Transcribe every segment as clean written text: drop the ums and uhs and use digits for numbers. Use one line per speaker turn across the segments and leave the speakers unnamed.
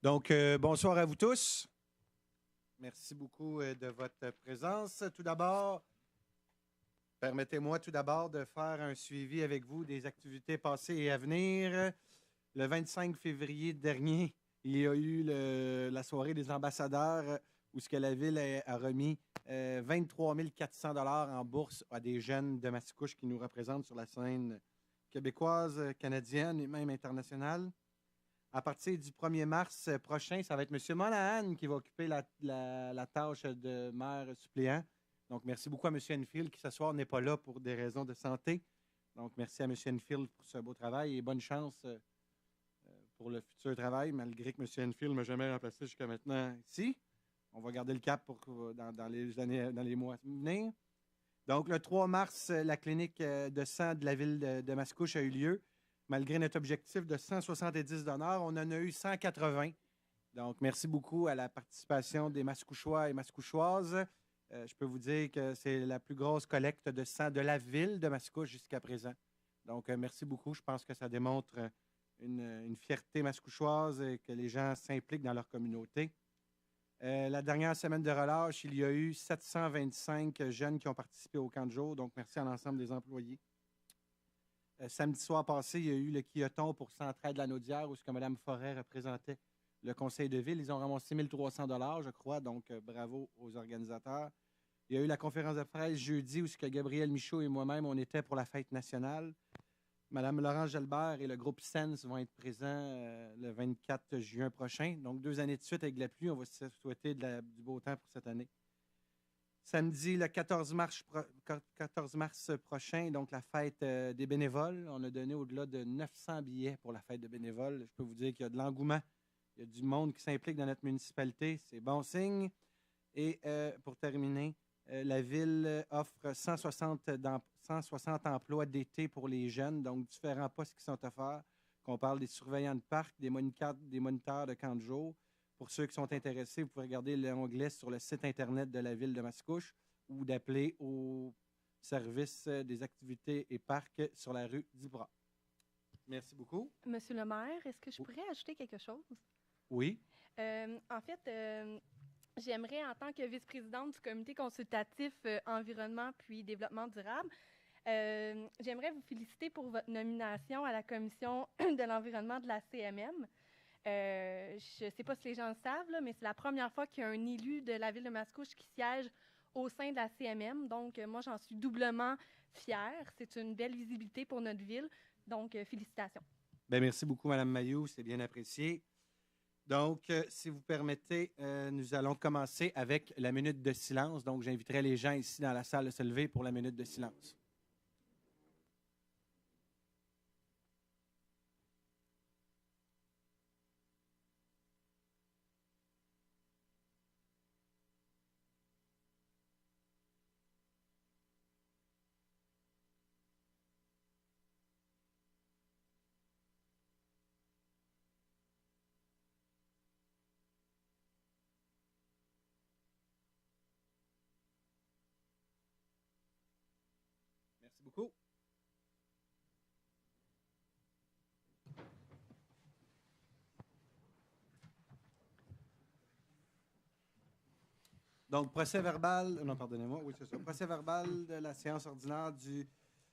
Donc, bonsoir à vous tous. Merci beaucoup de votre présence. Tout d'abord, permettez-moi tout d'abord de faire un suivi avec vous des activités passées et à venir. Le 25 février dernier, il y a eu la soirée des ambassadeurs où ce que la Ville a remis 23 400 $ en bourse à des jeunes de Mascouche qui nous représentent sur la scène québécoise, canadienne et même internationale. À partir du 1er mars prochain, ça va être M. Monahan qui va occuper la tâche de maire suppléant. Donc, merci beaucoup à M. Enfield qui, ce soir, n'est pas là pour des raisons de santé. Donc, merci à M. Enfield pour ce beau travail et bonne chance pour le futur travail, malgré que M. Enfield ne m'a jamais remplacé jusqu'à maintenant ici. On va garder le cap dans les mois à venir. Donc, le 3 mars, la clinique de sang de la ville de Mascouche a eu lieu. Malgré notre objectif de 170 donneurs, on en a eu 180. Donc, merci beaucoup à la participation des Mascouchois et Mascouchoises. Je peux vous dire que c'est la plus grosse collecte de sang de la ville de Mascouche jusqu'à présent. Donc, merci beaucoup. Je pense que ça démontre une fierté mascouchoise et que les gens s'impliquent dans leur communauté. La dernière semaine de relâche, il y a eu 725 jeunes qui ont participé au camp de jour. Donc, merci à l'ensemble des employés. Samedi soir passé, il y a eu le quilloton pour Centraide-la-Naudière où Mme Forêt représentait le conseil de ville. Ils ont ramassé 6 300 $, je crois, donc bravo aux organisateurs. Il y a eu la conférence de presse jeudi où Gabriel Michaud et moi-même, on était pour la fête nationale. Mme Laurence Gelbert et le groupe SENS vont être présents le 24 juin prochain. Donc, 2 années de suite avec la pluie. On va se souhaiter du beau temps pour cette année. Samedi, le 14 mars prochain, donc la fête des bénévoles. On a donné au-delà de 900 billets pour la fête des bénévoles. Je peux vous dire qu'il y a de l'engouement. Il y a du monde qui s'implique dans notre municipalité. C'est bon signe. Et pour terminer, la Ville offre 160 emplois d'été pour les jeunes, donc différents postes qui sont offerts. Qu'on parle des surveillants de parc, des moniteurs de camp de jour. Pour ceux qui sont intéressés, vous pouvez regarder l'onglet sur le site Internet de la Ville de Mascouche ou d'appeler au service des activités et parcs sur la rue d'Ibra. Merci beaucoup.
Monsieur le maire, est-ce que je pourrais ajouter quelque chose?
Oui.
En fait, j'aimerais, en tant que vice-présidente du comité consultatif environnement puis développement durable, j'aimerais vous féliciter pour votre nomination à la commission de l'environnement de la CMM. Je ne sais pas si les gens le savent, là, mais c'est la première fois qu'il y a un élu de la ville de Mascouche qui siège au sein de la CMM. Donc, moi, j'en suis doublement fière. C'est une belle visibilité pour notre ville. Donc, félicitations.
Bien, merci beaucoup, Mme Mailloux. C'est bien apprécié. Donc, si vous permettez, nous allons commencer avec la minute de silence. Donc, j'inviterai les gens ici dans la salle de se lever pour la minute de silence. Merci beaucoup. Donc, procès verbal, non, pardonnez-moi, oui, c'est ça. Procès verbal de la séance ordinaire du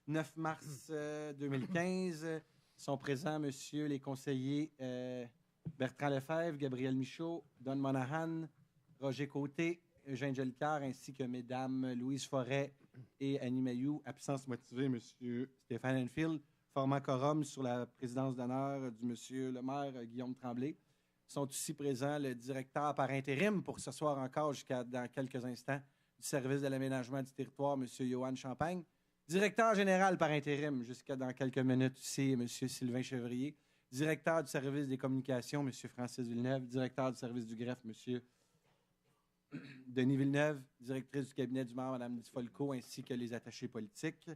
9 mars 2015. Sont présents, monsieur, les conseillers Bertrand Lefebvre, Gabriel Michaud, Don Monahan, Roger Côté, Eugène Jolicoeur, ainsi que mesdames Louise Forêt et Annie Mailloux. Absence motivée, monsieur Stéphane Enfield. Formant quorum sur la présidence d'honneur du monsieur le maire Guillaume Tremblay. Sont aussi présents le directeur par intérim pour ce soir encore jusqu'à dans quelques instants du service de l'aménagement du territoire, M. Johan Champagne. Directeur général par intérim jusqu'à dans quelques minutes aussi, M. Sylvain Chevrier. Directeur du service des communications, M. Francis Villeneuve. Directeur du service du greffe, M. Denis Villeneuve. Directrice du cabinet du maire, Mme Folco, ainsi que les attachés politiques.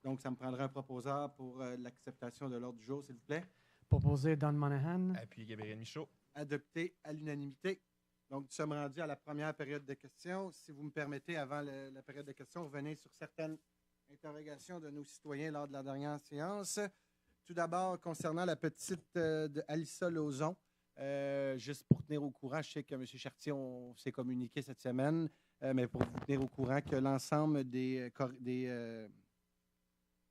Donc, ça me prendra un proposeur pour l'acceptation de l'ordre du jour, s'il vous plaît.
Proposé Don Monahan.
Appuyé Gabriel Michaud.
Adopté à l'unanimité. Donc, nous sommes rendus à la première période de questions. Si vous me permettez, avant la période de questions, revenez sur certaines interrogations de nos citoyens lors de la dernière séance. Tout d'abord, concernant la petite de Alissa Lauzon, Juste pour tenir au courant, je sais que M. Chartier, on s'est communiqué cette semaine, mais pour vous tenir au courant que l'ensemble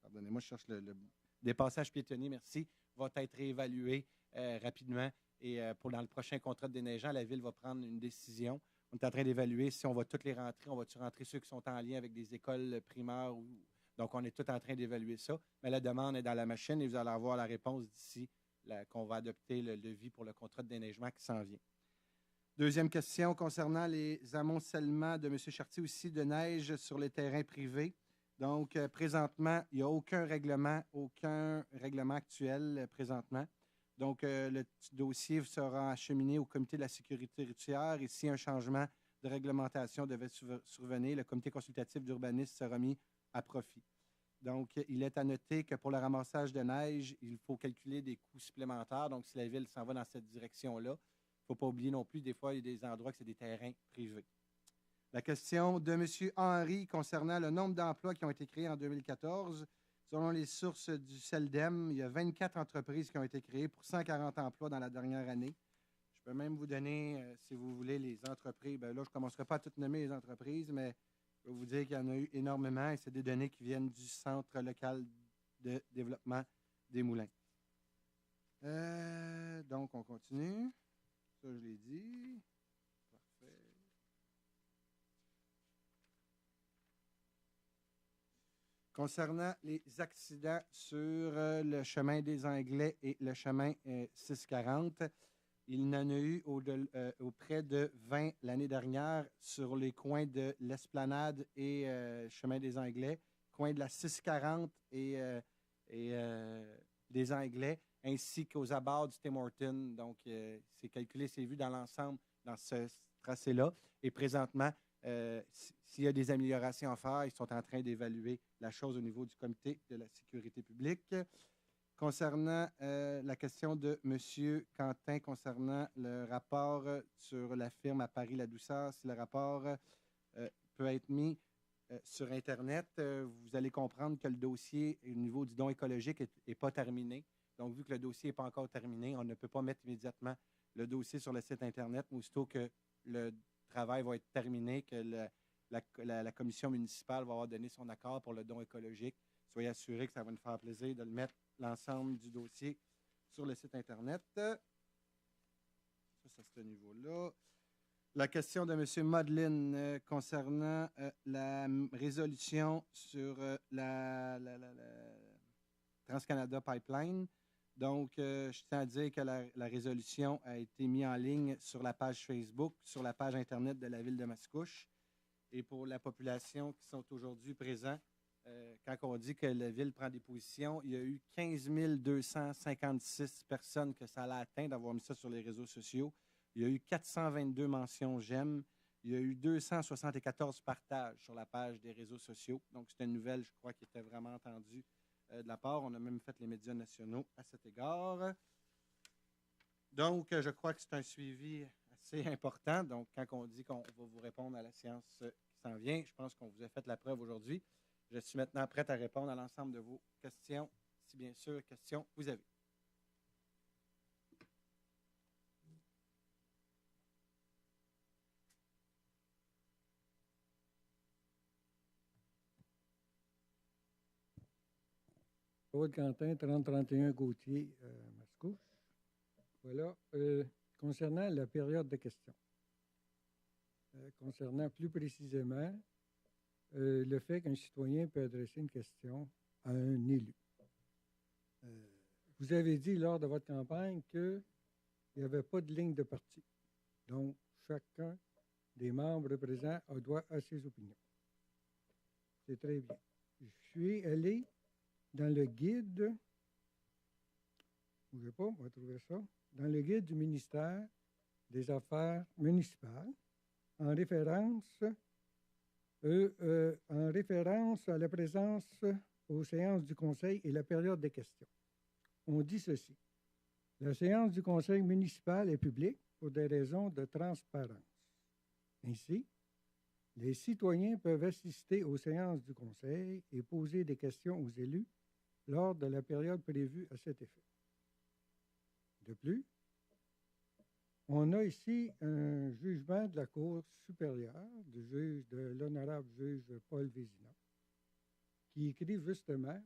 pardonnez-moi, je cherche des passages piétonniers, merci, va être réévalué rapidement. Et dans le prochain contrat de déneigeant, la Ville va prendre une décision. On est en train d'évaluer si on va toutes les rentrer. On va-tu rentrer ceux qui sont en lien avec des écoles primaires? Donc, on est tout en train d'évaluer ça. Mais la demande est dans la machine et vous allez avoir la réponse d'ici qu'on va adopter le devis pour le contrat de déneigement qui s'en vient. Deuxième question concernant les amoncellements de M. Chartier aussi de neige sur les terrains privés. Donc, présentement, il n'y a aucun règlement actuel présentement. Donc, le dossier sera acheminé au Comité de la sécurité routière et si un changement de réglementation devait survenir, le Comité consultatif d'urbanisme sera mis à profit. Donc, il est à noter que pour le ramassage de neige, il faut calculer des coûts supplémentaires. Donc, si la Ville s'en va dans cette direction-là, il ne faut pas oublier non plus, des fois, il y a des endroits que c'est des terrains privés. La question de M. Henry concernant le nombre d'emplois qui ont été créés en 2014. Selon les sources du CELDEM, il y a 24 entreprises qui ont été créées pour 140 emplois dans la dernière année. Je peux même vous donner, si vous voulez, les entreprises. Bien là, je ne commencerai pas à toutes nommer les entreprises, mais je peux vous dire qu'il y en a eu énormément et c'est des données qui viennent du Centre local de développement des Moulins. Donc, on continue. Ça, je l'ai dit. Parfait. Concernant les accidents sur le chemin des Anglais et le chemin 640, il y en a eu auprès de 20 l'année dernière sur les coins de l'Esplanade et chemin des Anglais, coin de la 640 et des Anglais, ainsi qu'aux abords du Tim Hortons. Donc, c'est calculé, c'est vu dans l'ensemble, dans ce tracé-là. Et présentement, s'il y a des améliorations à faire, ils sont en train d'évaluer la chose au niveau du Comité de la sécurité publique. Concernant la question de M. Quentin, concernant le rapport sur la firme à Paris-La-Douceur, si le rapport peut être mis sur Internet, vous allez comprendre que le dossier au niveau du don écologique n'est pas terminé. Donc, vu que le dossier n'est pas encore terminé, on ne peut pas mettre immédiatement le dossier sur le site Internet, mais aussitôt que le travail va être terminé, que la commission municipale va avoir donné son accord pour le don écologique. Soyez assurés que ça va nous faire plaisir de le mettre l'ensemble du dossier sur le site Internet. Ça, c'est à ce niveau-là. La question de M. Modeline concernant la résolution sur la TransCanada Pipeline. Donc, je tiens à dire que la résolution a été mise en ligne sur la page Facebook, sur la page Internet de la Ville de Mascouche. Et pour la population qui sont aujourd'hui présents, quand on dit que la Ville prend des positions, il y a eu 15 256 personnes que ça a atteint d'avoir mis ça sur les réseaux sociaux. Il y a eu 422 mentions j'aime. Il y a eu 274 partages sur la page des réseaux sociaux. Donc, c'est une nouvelle, je crois, qui était vraiment entendue de la part. On a même fait les médias nationaux à cet égard. Donc, je crois que c'est un suivi assez important. Donc, quand on dit qu'on va vous répondre à la séance qui s'en vient, je pense qu'on vous a fait la preuve aujourd'hui. Je suis maintenant prête à répondre à l'ensemble de vos questions, si bien sûr, questions vous avez.
Claude Quentin, 3031 Gauthier, Mascouche. Voilà. Concernant la période de questions, concernant plus précisément le fait qu'un citoyen peut adresser une question à un élu. Vous avez dit lors de votre campagne qu'il n'y avait pas de ligne de parti. Donc, chacun des membres présents a droit à ses opinions. C'est très bien. Je suis allé dans le guide, je ne sais pas, on va trouver ça, dans le guide du ministère des Affaires municipales, en référence à la présence aux séances du Conseil et la période des questions. On dit ceci. La séance du Conseil municipal est publique pour des raisons de transparence. Ainsi, les citoyens peuvent assister aux séances du Conseil et poser des questions aux élus lors de la période prévue à cet effet. De plus, On a ici un jugement de la Cour supérieure, de l'honorable juge Paul Vézina, qui écrit justement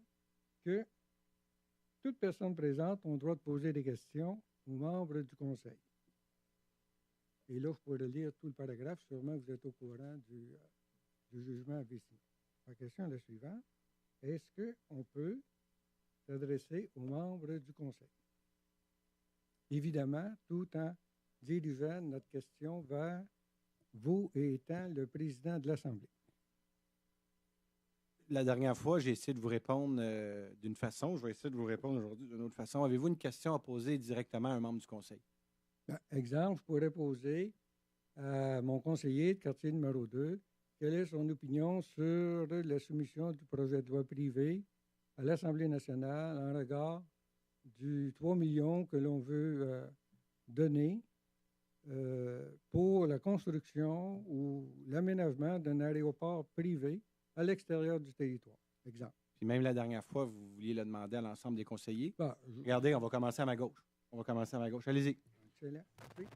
que toute personne présente a le droit de poser des questions aux membres du Conseil. Et là, je pourrais lire tout le paragraphe. Sûrement, vous êtes au courant du jugement à Vézina. La question est la suivante. Est-ce qu'on peut s'adresser aux membres du Conseil? Évidemment, tout en dirigeant notre question vers vous étant le président de l'Assemblée.
La dernière fois, j'ai essayé de vous répondre d'une façon. Je vais essayer de vous répondre aujourd'hui d'une autre façon. Avez-vous une question à poser directement à un membre du Conseil?
Exemple, je pourrais poser à mon conseiller de quartier numéro 2, quelle est son opinion sur la soumission du projet de loi privé à l'Assemblée nationale en regard du 3 millions que l'on veut donner pour la construction ou l'aménagement d'un aéroport privé à l'extérieur du territoire. Exemple.
Puis même la dernière fois, vous vouliez le demander à l'ensemble des conseillers.
Regardez,
on va commencer à ma gauche. Allez-y.
Excellent. Oui.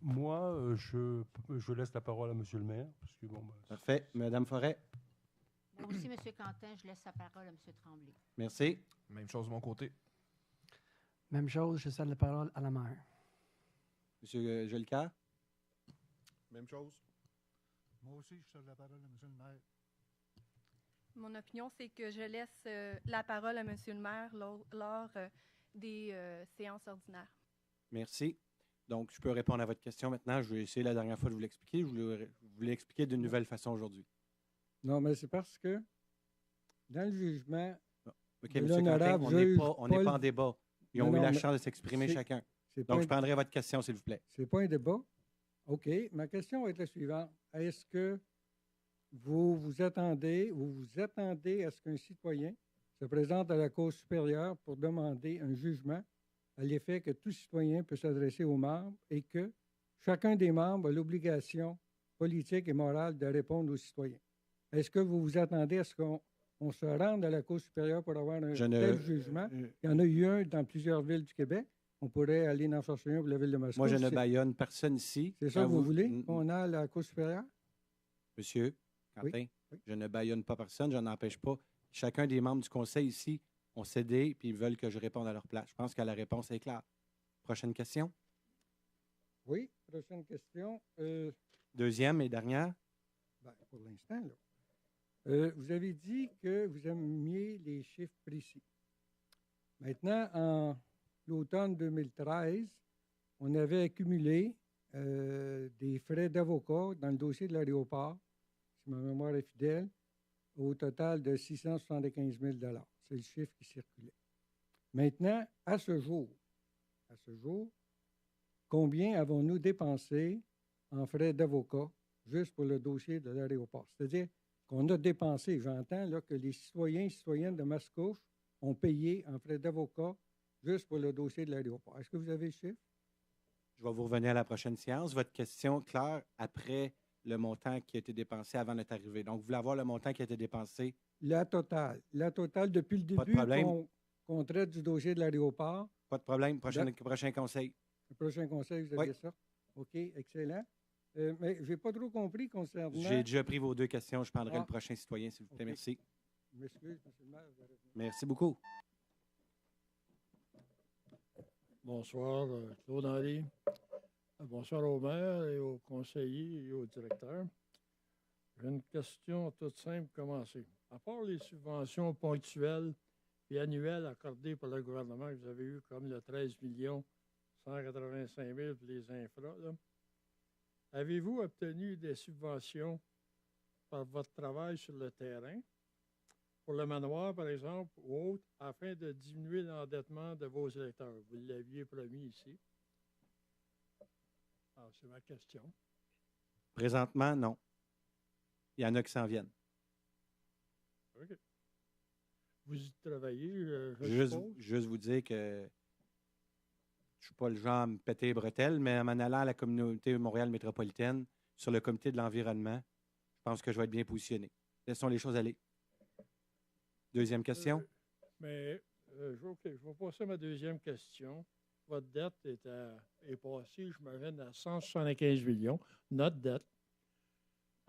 Moi, je laisse la parole à M. le maire. Parce que,
Parfait. Madame Forêt.
Moi aussi, M. Quentin, je laisse la parole à M. Tremblay.
Merci.
Même chose de mon côté.
Même chose, je cède la parole à la maire.
Monsieur Jolicoeur.
Même chose.
Moi aussi, je cède la parole à M. le maire.
Mon opinion, c'est que je laisse la parole à M. le maire lors des séances ordinaires.
Merci. Donc, je peux répondre à votre question maintenant. Je vais essayer la dernière fois de vous l'expliquer. Je vous l'ai expliqué d'une nouvelle façon aujourd'hui.
Non, mais c'est parce que dans le jugement
OK, M. Quentin, on n'est pas en débat. Ils ont eu la chance de s'exprimer chacun. Donc, je prendrai votre question, s'il vous plaît.
Ce n'est pas un débat. OK. Ma question va être la suivante. Est-ce que vous attendez à ce qu'un citoyen se présente à la Cour supérieure pour demander un jugement à l'effet que tout citoyen peut s'adresser aux membres et que chacun des membres a l'obligation politique et morale de répondre aux citoyens? Est-ce que vous vous attendez à ce qu'on se rende à la Cour supérieure pour avoir un tel jugement? Il y en a eu un dans plusieurs villes du Québec. On pourrait aller en chercher un pour la ville de Moscou.
Moi, je ne bâillonne personne ici.
C'est ça que vous voulez qu'on a à la Cour supérieure?
Monsieur Quentin,
oui.
Je ne bâillonne pas personne, je n'en empêche pas. Chacun des membres du Conseil ici ont cédé et ils veulent que je réponde à leur place. Je pense que la réponse est claire. Prochaine question?
Oui, prochaine question.
Deuxième et dernière?
Pour l'instant, là. Vous avez dit que vous aimiez les chiffres précis. Maintenant, en l'automne 2013, on avait accumulé des frais d'avocat dans le dossier de l'aéroport, si ma mémoire est fidèle, au total de 675 000 $. C'est le chiffre qui circulait. Maintenant, à ce jour, combien avons-nous dépensé en frais d'avocat juste pour le dossier de l'aéroport? C'est-à-dire qu'on a dépensé, j'entends là, que les citoyens et citoyennes de Mascouche ont payé en frais d'avocat juste pour le dossier de l'aéroport. Est-ce que vous avez le chiffre?
Je vais vous revenir à la prochaine séance. Votre question, Claire, après le montant qui a été dépensé avant notre arrivée. Donc, vous voulez avoir le montant qui a été dépensé?
La totale depuis le début qu'on traite du dossier de l'aéroport.
Pas de problème. Prochain conseil.
Le prochain conseil, vous avez ça? OK, excellent. Mais je n'ai pas trop compris concernant...
J'ai déjà pris vos deux questions. Je prendrai le prochain citoyen, s'il vous plaît. Okay. Merci.
M'excuse, M. le maire.
Merci beaucoup.
Bonsoir, Claude Henry. Bonsoir au maire et aux conseillers et aux directeurs. J'ai une question toute simple pour commencer. À part les subventions ponctuelles et annuelles accordées par le gouvernement que vous avez eues, comme le 13 185 000 pour les infras, avez-vous obtenu des subventions par votre travail sur le terrain, pour le manoir, par exemple, ou autre, afin de diminuer l'endettement de vos électeurs? Vous l'aviez promis ici. Alors, c'est ma question.
Présentement, non. Il y en a qui s'en viennent.
OK. Vous y travaillez,
juste vous dire que je ne suis pas le genre à me péter les bretelles, mais en allant à la communauté Montréal métropolitaine, sur le comité de l'environnement, je pense que je vais être bien positionné. Laissons les choses aller. Deuxième question?
Je vais passer à ma deuxième question. votre dette est passée, j'imagine, à 175 millions, notre dette.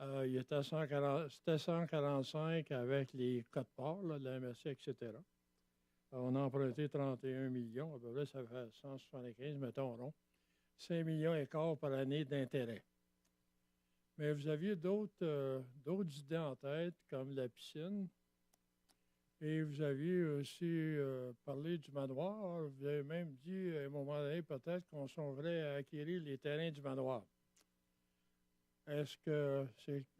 Il était à 140, c'était 145 avec les cotes-parts de la MSC, etc. On a emprunté 31 millions, à peu près, ça fait 175, mettons rond. 5 millions et quart par année d'intérêt. Mais vous aviez d'autres idées en tête, comme la piscine. Et vous aviez aussi parlé du manoir. Vous avez même dit, à un moment donné, peut-être qu'on songerait à acquérir les terrains du manoir. Est-ce que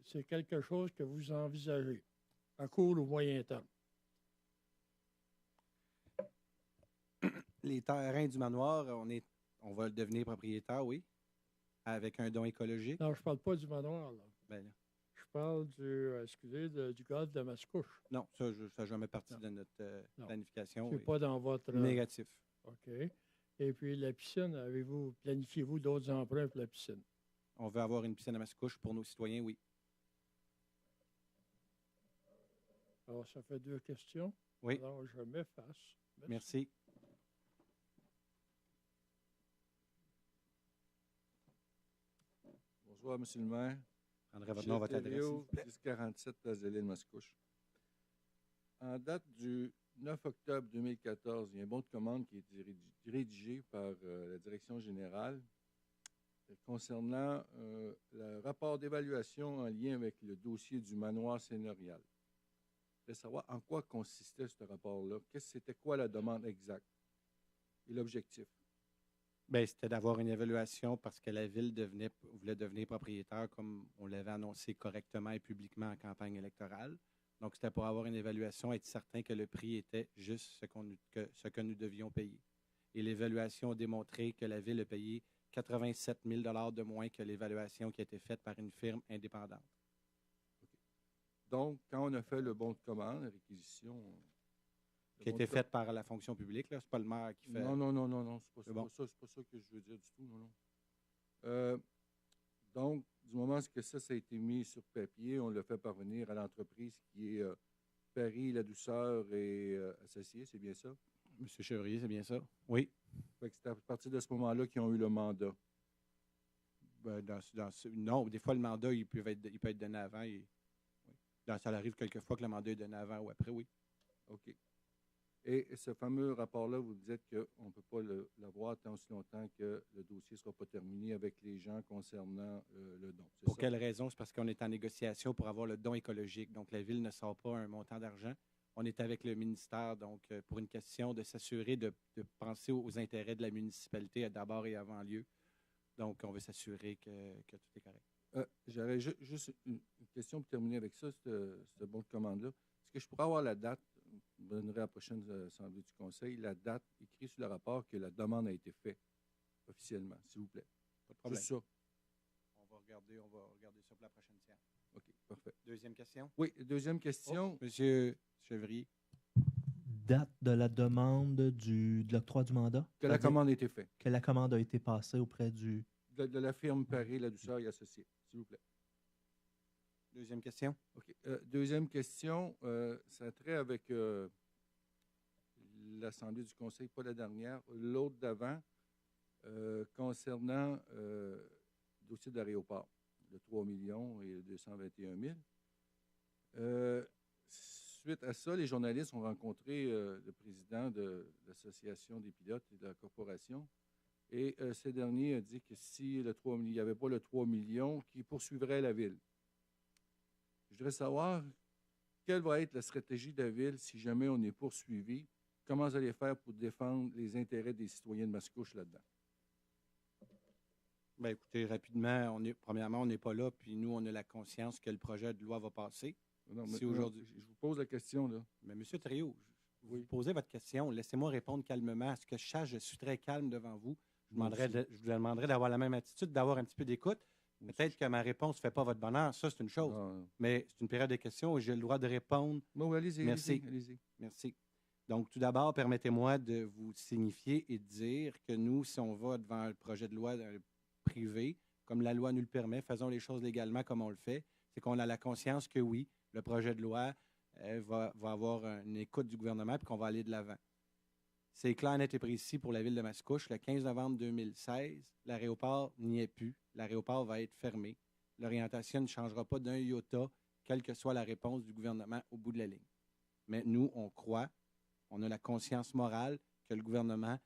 c'est quelque chose que vous envisagez à court ou moyen terme?
Les terrains du manoir, on va devenir propriétaire, oui, avec un don écologique.
Non, je ne parle pas du manoir, là.
Ben, là.
Je parle du golfe de Mascouche.
Non, ça n'a jamais parti de notre planification.
C'est pas dans votre...
Négatif.
OK. Et puis, la piscine, planifiez-vous d'autres emprunts pour la piscine?
On veut avoir une piscine à Mascouche pour nos citoyens, oui.
Alors, ça fait 2 questions.
Oui.
Alors, je m'efface.
Merci.
Bonsoir, M. le maire.
Prendrez votre nom, votre adresse, s'il vous plaît.
1047 Place de l'île Mascouche. En date du 9 octobre 2014, il y a un bon de commande qui est rédigé par la direction générale concernant le rapport d'évaluation en lien avec le dossier du manoir seigneurial. Je voulais savoir en quoi consistait ce rapport-là. C'était quoi la demande exacte et l'objectif?
Bien, c'était d'avoir une évaluation parce que la Ville voulait devenir propriétaire comme on l'avait annoncé correctement et publiquement en campagne électorale. Donc, c'était pour avoir une évaluation, être certain que le prix était juste ce que nous devions payer. Et l'évaluation a démontré que la Ville a payé 87 000 $ de moins que l'évaluation qui a été faite par une firme indépendante.
Okay. Donc, quand on a fait le bon de commande, la réquisition...
Qui a été faite par la fonction publique, ce n'est pas le maire qui fait...
Non, c'est pas ça que je veux dire du tout, non. Donc, du moment que ça a été mis sur papier, on l'a fait parvenir à l'entreprise qui est Paris, La Douceur et Associés, c'est bien ça?
Monsieur Chevrier, c'est bien ça? Oui.
Fait que c'est à partir de ce moment-là qu'ils ont eu le mandat.
Ben, non, des fois, le mandat, il peut être donné avant. Oui. Ça arrive quelquefois que le mandat est donné avant ou après, oui.
OK. Et ce fameux rapport-là, vous dites qu'on ne peut pas l'avoir tant aussi longtemps que le dossier ne sera pas terminé avec les gens concernant le don.
Pour quelle raison? C'est parce qu'on est en négociation pour avoir le don écologique. Donc, la Ville ne sort pas un montant d'argent. On est avec le ministère, donc, pour une question de s'assurer de penser aux intérêts de la municipalité d'abord et avant lieu. Donc, on veut s'assurer que tout est correct.
J'aurais juste une question pour terminer avec ça, ce bon de commande-là. Est-ce que je pourrais avoir la date? Je donnerai à la prochaine assemblée du Conseil la date écrite sur le rapport que la demande a été faite officiellement, s'il vous plaît.
Pas de problème.
Juste ça.
On va regarder ça pour la prochaine séance.
OK, parfait.
Deuxième question?
Oui, deuxième question.
Monsieur Chevrier.
Date de la demande de l'octroi du mandat?
Que la commande a été faite.
Que la commande a été passée auprès de
la firme Paris, La Douceur et Associés, s'il vous plaît.
Deuxième question.
OK. Deuxième question, ça a trait avec l'Assemblée du Conseil, pas la dernière, l'autre d'avant, concernant le dossier d'aéroport, de 3 millions et 221 000. Suite à ça, les journalistes ont rencontré le président de l'Association des pilotes et de la corporation. Et ce dernier a dit que si il n'y avait pas le 3 millions, qu'il poursuivrait la Ville. Je voudrais savoir quelle va être la stratégie de la Ville si jamais on est poursuivi. Comment vous allez faire pour défendre les intérêts des citoyens de Mascouche là-dedans?
Bien, écoutez, rapidement, premièrement, on n'est pas là, puis nous, on a la conscience que le projet de loi va passer.
Non,
si aujourd'hui...
Je vous pose la question, là.
Mais M. Thériault, vous posez votre question. Laissez-moi répondre calmement. À ce que je sache, je suis très calme devant vous. Je vous demanderai d'avoir la même attitude, d'avoir un petit peu d'écoute. Peut-être que ma réponse ne fait pas votre bonheur. Ça, c'est une chose.
Non.
Mais c'est une période de questions et j'ai le droit de répondre.
Bon, allez-y.
Merci.
Allez-y.
Merci. Donc, tout d'abord, permettez-moi de vous signifier et de dire que nous, si on va devant un projet de loi privé, comme la loi nous le permet, faisons les choses légalement comme on le fait, c'est qu'on a la conscience que oui, le projet de loi va avoir une écoute du gouvernement et qu'on va aller de l'avant. C'est clair, net et précis pour la ville de Mascouche. Le 15 novembre 2016, l'aéroport n'y est plus. L'aéroport va être fermé. L'orientation ne changera pas d'un iota, quelle que soit la réponse du gouvernement au bout de la ligne. Mais nous, on croit, on a la conscience morale que le gouvernement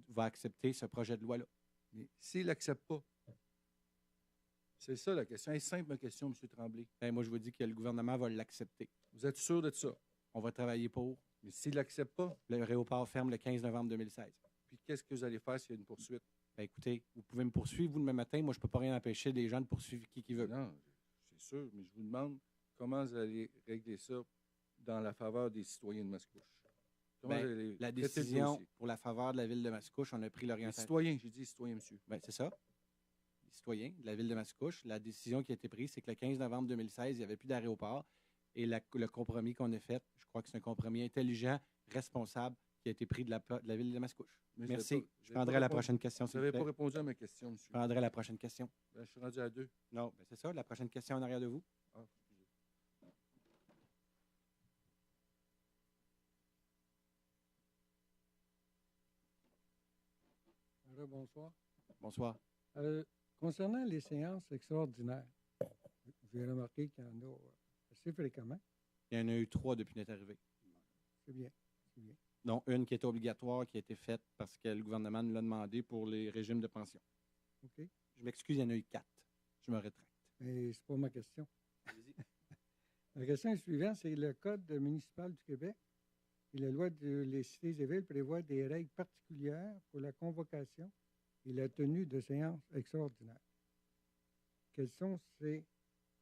va accepter ce projet de loi-là.
Mais s'il n'accepte pas, c'est ça la question. C'est simple ma question, M. Tremblay.
Ben, moi, je vous dis que le gouvernement va l'accepter.
Vous êtes sûr de ça?
On va travailler pour.
Mais s'il n'accepte pas,
L'aéroport ferme le 15 novembre 2016.
puis qu'est-ce que vous allez faire s'il y a une poursuite?
Ben, écoutez, vous pouvez me poursuivre, vous, demain matin. Moi, je ne peux pas rien empêcher des gens de poursuivre qui veut.
Non, c'est sûr, mais je vous demande comment vous allez régler ça dans la faveur des citoyens de Mascouche. Comment
Ben,
vous allez
la
traiter le
décision
dossier?
pour la faveur de la ville de Mascouche, on a pris
Les
l'orientation.
citoyens, j'ai dit les citoyens, monsieur.
Ben, c'est ça. Les citoyens de la ville de Mascouche, la décision qui a été prise, c'est que le 15 novembre 2016, il n'y avait plus d'aéroport. Et le compromis qu'on a fait, je crois que c'est un compromis intelligent, responsable, qui a été pris de la ville de Mascouche.
Mais
Merci.
vous avez
Je prendrai la
répondu.
prochaine question,
Vous
s'il vous
n'avez
plaît.
pas répondu à ma question, monsieur.
Je prendrai la prochaine question.
Ben, je suis rendu à 2.
Non, ben, c'est ça, la prochaine question en arrière de vous.
Ah, excusez.
Bonsoir.
Bonsoir.
Concernant les séances extraordinaires, j'ai remarqué qu'il y en a assez fréquemment.
Il y en a eu 3 depuis notre arrivée.
C'est bien. C'est bien.
Dont une qui était obligatoire, qui a été faite parce que le gouvernement nous l'a demandé pour les régimes de pension.
OK.
Je m'excuse, il y en a eu 4. Je me rétracte.
Mais c'est pas ma question. La question est suivante, c'est le Code municipal du Québec et la loi des cités et villes prévoit des règles particulières pour la convocation et la tenue de séances extraordinaires. Quelles sont ces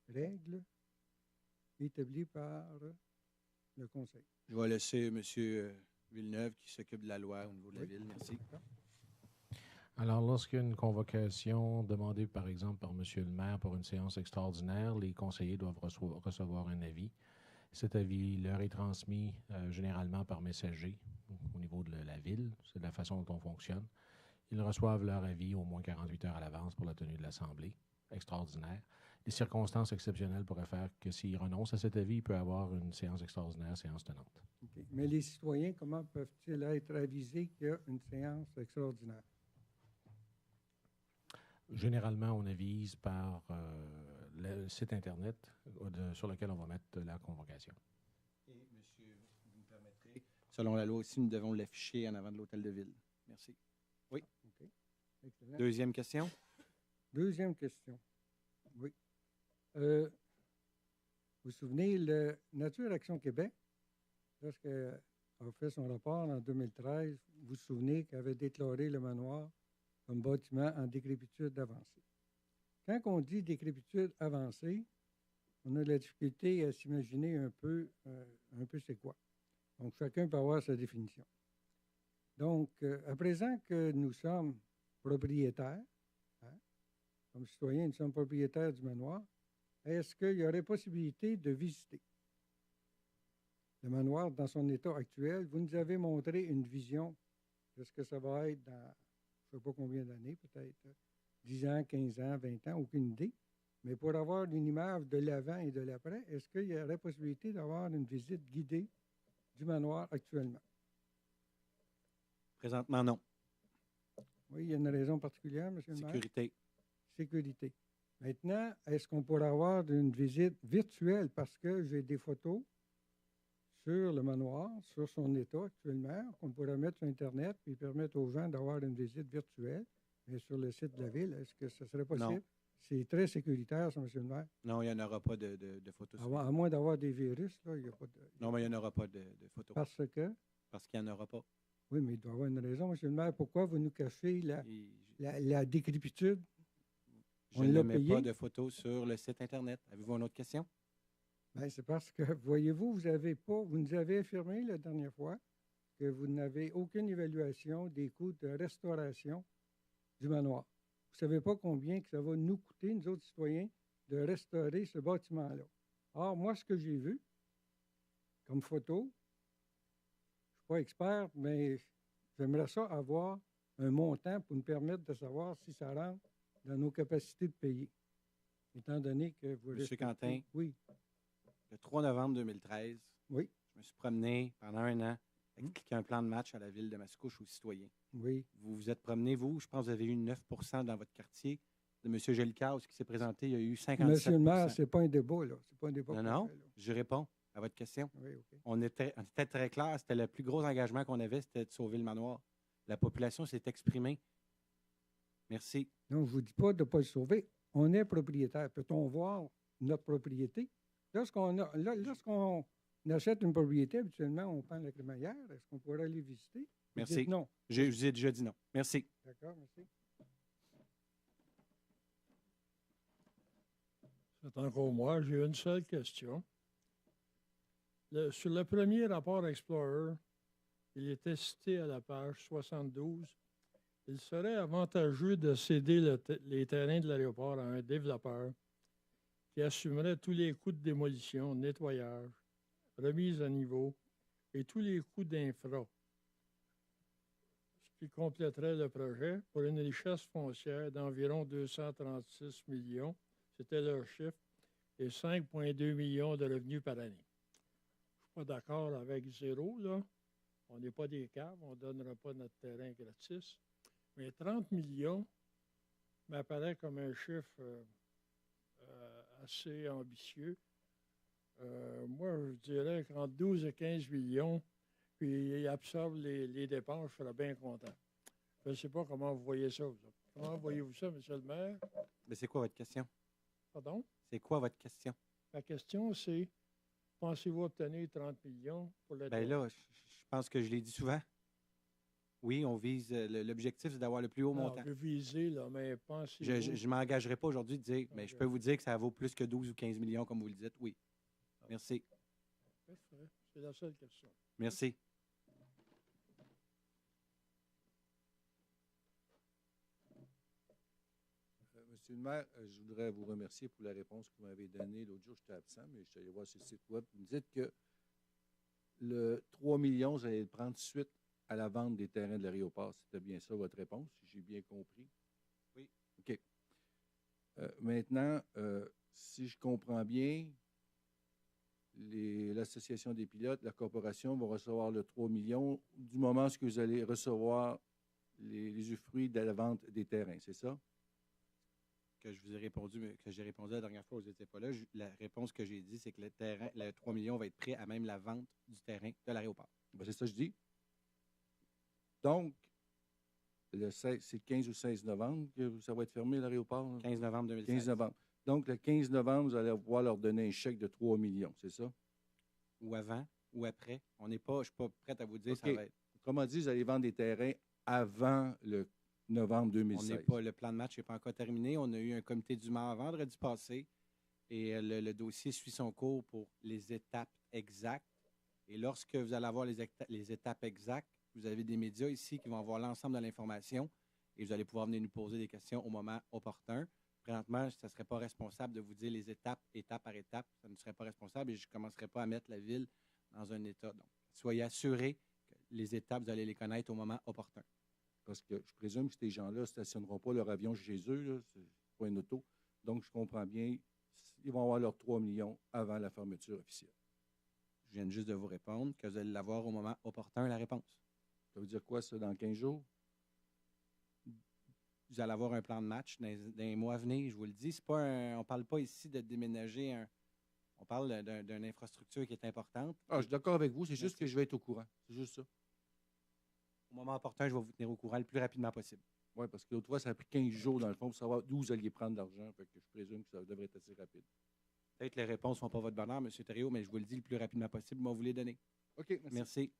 règles établies par le Conseil?
Je vais laisser M. Villeneuve qui s'occupe de la loi au niveau de la ville. Merci.
Alors, lorsqu'il y a une convocation demandée, par exemple, par M. le maire pour une séance extraordinaire, les conseillers doivent recevoir un avis. Cet avis leur est transmis généralement par messager au niveau de la ville. C'est de la façon dont on fonctionne. Ils reçoivent leur avis au moins 48 heures à l'avance pour la tenue de l'Assemblée extraordinaire. Les circonstances exceptionnelles pourraient faire que s'ils renoncent à cet avis, il peut y avoir une séance extraordinaire, séance tenante.
Okay. Mais les citoyens, comment peuvent-ils être avisés qu'il y a une séance extraordinaire?
Généralement, on avise par le site Internet sur lequel on va mettre la convocation.
Et, monsieur, vous me permettrez, selon la loi aussi, nous devons l'afficher en avant de l'hôtel de ville. Merci. Oui.
Okay. Excellent.
Deuxième question.
Deuxième question. Oui. Vous vous souvenez, le Nature Action Québec, lorsqu'elle a fait son rapport en 2013, vous vous souvenez qu'elle avait déclaré le manoir comme bâtiment en décrépitude avancée. Quand on dit décrépitude avancée, on a de la difficulté à s'imaginer un peu c'est quoi. Donc, chacun peut avoir sa définition. Donc, à présent que nous sommes propriétaires, comme citoyens, nous sommes propriétaires du manoir, est-ce qu'il y aurait possibilité de visiter le manoir dans son état actuel? Vous nous avez montré une vision de ce que ça va être dans je ne sais pas combien d'années, peut-être 10 ans, 15 ans, 20 ans, aucune idée. Mais pour avoir une image de l'avant et de l'après, est-ce qu'il y aurait possibilité d'avoir une visite guidée du manoir actuellement?
Présentement, non.
Oui, il y a une raison particulière, M. le maire?
Sécurité.
Sécurité. Maintenant, est-ce qu'on pourrait avoir une visite virtuelle? Parce que j'ai des photos sur le manoir, sur son état actuellement, qu'on pourrait mettre sur Internet puis permettre aux gens d'avoir une visite virtuelle. Mais sur le site de la ville, est-ce que ce serait possible?
Non.
C'est très sécuritaire, ça, M. le maire.
Non, il n'y en aura pas de photos.
À moins d'avoir des virus, là, il n'y a pas de...
Non, mais il n'y en aura pas de photos.
Parce que?
Parce qu'il n'y en aura pas.
Oui, mais il doit y avoir une raison, M. le maire. Pourquoi vous nous cachez la décrépitude?
Je ne mets pas de photos sur le site Internet. Avez-vous une autre question?
Bien, c'est parce que, voyez-vous, vous nous avez affirmé la dernière fois que vous n'avez aucune évaluation des coûts de restauration du manoir. Vous ne savez pas combien que ça va nous coûter, nous autres citoyens, de restaurer ce bâtiment-là. Or, moi, ce que j'ai vu comme photo, je ne suis pas expert, mais j'aimerais ça avoir un montant pour nous permettre de savoir si ça rentre dans nos capacités de payer. Étant donné que vous...
Monsieur Quentin,
oui.
Le 3 novembre 2013,
oui.
Je me suis promené pendant un an expliquer un plan de match à la ville de Mascouche aux citoyens.
Oui.
Vous vous êtes promené, vous, je pense que vous avez eu 9 dans votre quartier. De M. Jolicoeur, ce qui s'est présenté, il y a eu 57
Monsieur le maire, ce n'est pas un débat, là. C'est pas un débat.
Non,
qu'on fait, là.
je réponds à votre question.
Oui, OK.
On était très clair. C'était le plus gros engagement qu'on avait, c'était de sauver le manoir. La population s'est exprimée. Merci.
Non, je ne vous dis pas de ne pas le sauver. On est propriétaire. Peut-on voir notre propriété? Lorsqu'on achète une propriété, habituellement, on prend la crémaillère. Est-ce qu'on pourrait aller visiter? Vous
Merci.
dites non.
Je vous ai déjà dit non. Merci.
D'accord, merci.
C'est encore moi. J'ai une seule question. Sur le premier rapport Explorer, il était cité à la page 72. Il serait avantageux de céder les terrains de l'aéroport à un développeur qui assumerait tous les coûts de démolition, nettoyage, remise à niveau et tous les coûts d'infra, ce qui compléterait le projet pour une richesse foncière d'environ 236 millions, c'était leur chiffre, et 5,2 millions de revenus par année. Je ne suis pas d'accord avec zéro, là. On n'est pas des caves, on ne donnera pas notre terrain gratis. Mais 30 millions m'apparaît comme un chiffre assez ambitieux. Moi, je dirais qu'entre 12 et 15 millions, puis il absorbe les dépenses, je serais bien content. Je ne sais pas comment vous voyez ça. Comment voyez-vous ça, M. le maire?
Mais c'est quoi votre question?
Pardon?
C'est quoi votre question?
La question, c'est, pensez-vous obtenir 30 millions pour le
Bien là, je pense que je l'ai dit souvent. Oui, on vise. L'objectif, c'est d'avoir le plus haut montant.
Je veux viser, là, mais pensez-vous...
Je ne m'engagerai pas aujourd'hui de dire, mais je peux vous dire que ça vaut plus que 12 ou 15 millions, comme vous le dites. Oui. Merci.
Parfait. C'est la seule question.
Merci.
Monsieur le maire, je voudrais vous remercier pour la réponse que vous m'avez donnée. L'autre jour, j'étais absent, mais je suis allé voir sur le site web. Vous me dites que le 3 millions, vous allez le prendre suite à la vente des terrains de l'aéroport. C'était bien ça votre réponse, si j'ai bien compris?
Oui.
OK. Maintenant, si je comprends bien, l'association des pilotes, la corporation vont recevoir le 3 millions du moment où vous allez recevoir les usufruits de la vente des terrains, c'est ça?
Que je vous ai répondu, mais que j'ai répondu la dernière fois, vous n'étiez pas là. La réponse que j'ai dit, c'est que le 3 millions va être prêt à même la vente du terrain de l'aéroport.
Ben, c'est ça que je dis. Donc, c'est le 15 ou 16 novembre que ça va être fermé, l'aéroport?
15 novembre 2016.
15 novembre. Donc, le 15 novembre, vous allez pouvoir leur donner un chèque de 3 millions, c'est ça?
Ou avant, ou après. Je ne suis pas prêt à vous dire
OK.
ça va être.
Autrement dit, vous allez vendre des terrains avant le novembre 2016.
Le plan de match n'est pas encore terminé. On a eu un comité du maire vendredi passé et le dossier suit son cours pour les étapes exactes. Et lorsque vous allez avoir les étapes exactes, vous avez des médias ici qui vont avoir l'ensemble de l'information et vous allez pouvoir venir nous poser des questions au moment opportun. Présentement, ça ne serait pas responsable de vous dire les étape par étape. Ça ne serait pas responsable et je ne commencerai pas à mettre la ville dans un état. Donc, soyez assurés que les étapes, vous allez les connaître au moment opportun.
Parce que je présume que ces gens-là ne stationneront pas leur avion chez eux, c'est pas une auto. Donc, je comprends bien, ils vont avoir leurs 3 millions avant la fermeture officielle.
Je viens juste de vous répondre que vous allez l'avoir au moment opportun, la réponse.
Ça veut dire quoi, ça, dans 15 jours?
Vous allez avoir un plan de match dans les mois à venir, je vous le dis. On ne parle pas ici de déménager on parle d'une infrastructure qui est importante.
Ah, je suis d'accord avec vous, c'est juste que je vais être au courant. C'est juste ça.
Au moment opportun, je vais vous tenir au courant le plus rapidement possible.
Oui, parce que l'autre fois, ça a pris 15 jours, dans le fond, pour savoir d'où vous alliez prendre l'argent. Fait que je présume que ça devrait être assez rapide.
Peut-être que les réponses ne sont pas votre bonheur, M. Thériault, mais je vous le dis le plus rapidement possible. Moi, vous les donner.
OK, merci.
Merci.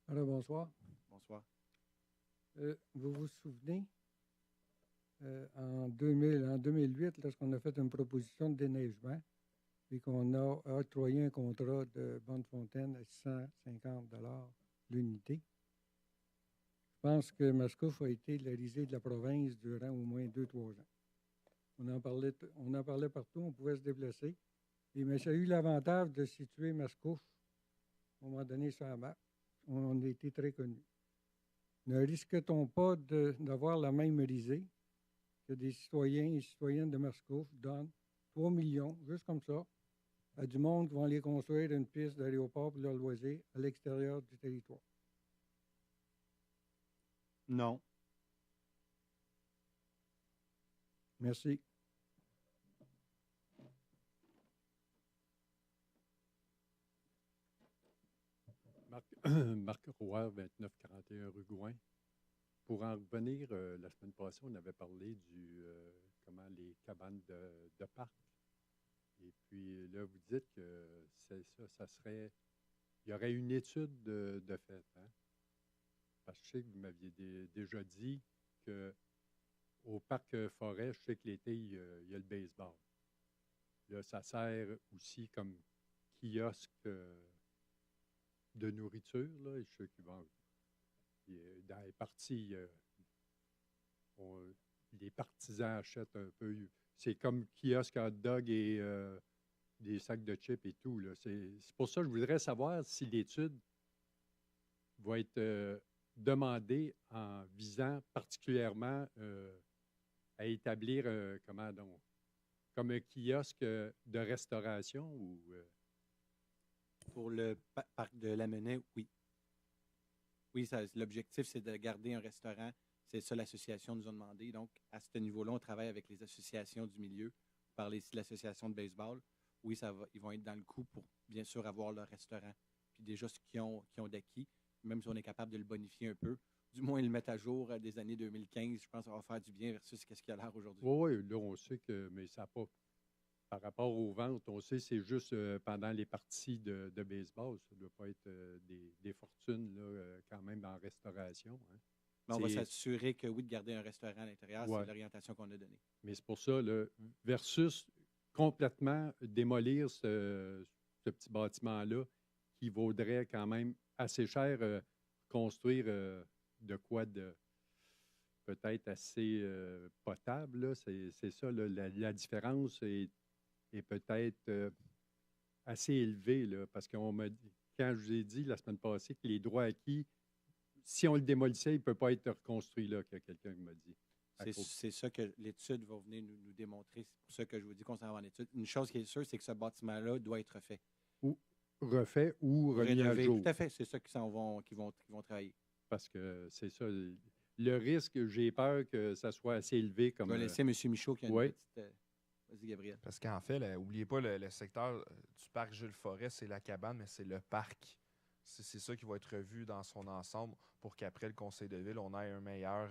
Alors, bonsoir.
Bonsoir.
Vous vous souvenez, en 2008, lorsqu'on a fait une proposition de déneigement et qu'on a octroyé un contrat de Bonnefontaine à 650 $ l'unité, je pense que Mascouche a été la risée de la province durant au moins 2-3 ans. On en parlait partout, on pouvait se déplacer. Mais ça a eu l'avantage de situer Mascouche, à un moment donné, sur la map. On a été très connus. Ne risque-t-on pas d'avoir la même risée que des citoyens et citoyennes de Mascouche donnent 3 millions, juste comme ça, à du monde qui va aller construire une piste d'aéroport pour leur loisir à l'extérieur du territoire?
Non.
Merci.
Marc Roy, 2941 rue Gouin. Pour en revenir, la semaine passée, on avait parlé comment les cabanes de parc. Et puis là, vous dites que c'est ça serait. Il y aurait une étude de fait. Hein? Parce que je sais que vous m'aviez déjà dit qu'au parc forêt, je sais que l'été, il y a le baseball. Là, ça sert aussi comme kiosque de nourriture. Là, je sais qu'ils vont. Dans les parties, les partisans achètent un peu. C'est comme kiosque hot dog et des sacs de chips et tout. Là. C'est pour ça que je voudrais savoir si l'étude va être demandée en visant particulièrement à établir comme un kiosque de restauration ou.
Pour le parc de Lamennais, oui. Oui, l'objectif, c'est de garder un restaurant. C'est ça l'association nous a demandé. Donc, à ce niveau-là, on travaille avec les associations du milieu. Vous parlez ici de l'association de baseball. Oui, ils vont être dans le coup pour, bien sûr, avoir leur restaurant. Puis déjà, ce qu'ils ont d'acquis, même si on est capable de le bonifier un peu, du moins le mettre à jour des années 2015, je pense que ça va faire du bien versus ce qu'il y a l'air aujourd'hui.
Oui, là, on sait que, mais ça n'a pas. Par rapport aux ventes, on sait que c'est juste pendant les parties de baseball. Ça ne doit pas être des fortunes là, quand même en restauration. Hein.
Mais on va s'assurer que oui, de garder un restaurant à l'intérieur, c'est l'orientation qu'on a donnée.
Mais c'est pour ça, là, versus complètement démolir ce petit bâtiment-là qui vaudrait quand même assez cher construire de quoi de peut-être assez potable. Là. C'est ça, là, la différence est peut-être assez élevée, là, parce qu'on m'a dit, quand je vous ai dit la semaine passée que les droits acquis, si on le démolissait, il ne peut pas être reconstruit, là, que quelqu'un m'a dit.
C'est ça que l'étude va venir nous démontrer. C'est pour ça que je vous dis qu'on s'en va en étude. Une chose qui est sûre, c'est que ce bâtiment-là doit être refait.
Ou refait ou remis à jour.
Tout à fait, c'est ça qui vont travailler.
Parce que c'est ça. Le risque, j'ai peur que ça soit assez élevé. Comme,
je vais laisser M. Michaud qui a une petite... Vas-y, Gabriel.
Parce qu'en fait, n'oubliez pas, le secteur du parc Jules Forest, c'est la cabane, mais c'est le parc. C'est ça qui va être revu dans son ensemble pour qu'après le conseil de ville, on ait une meilleure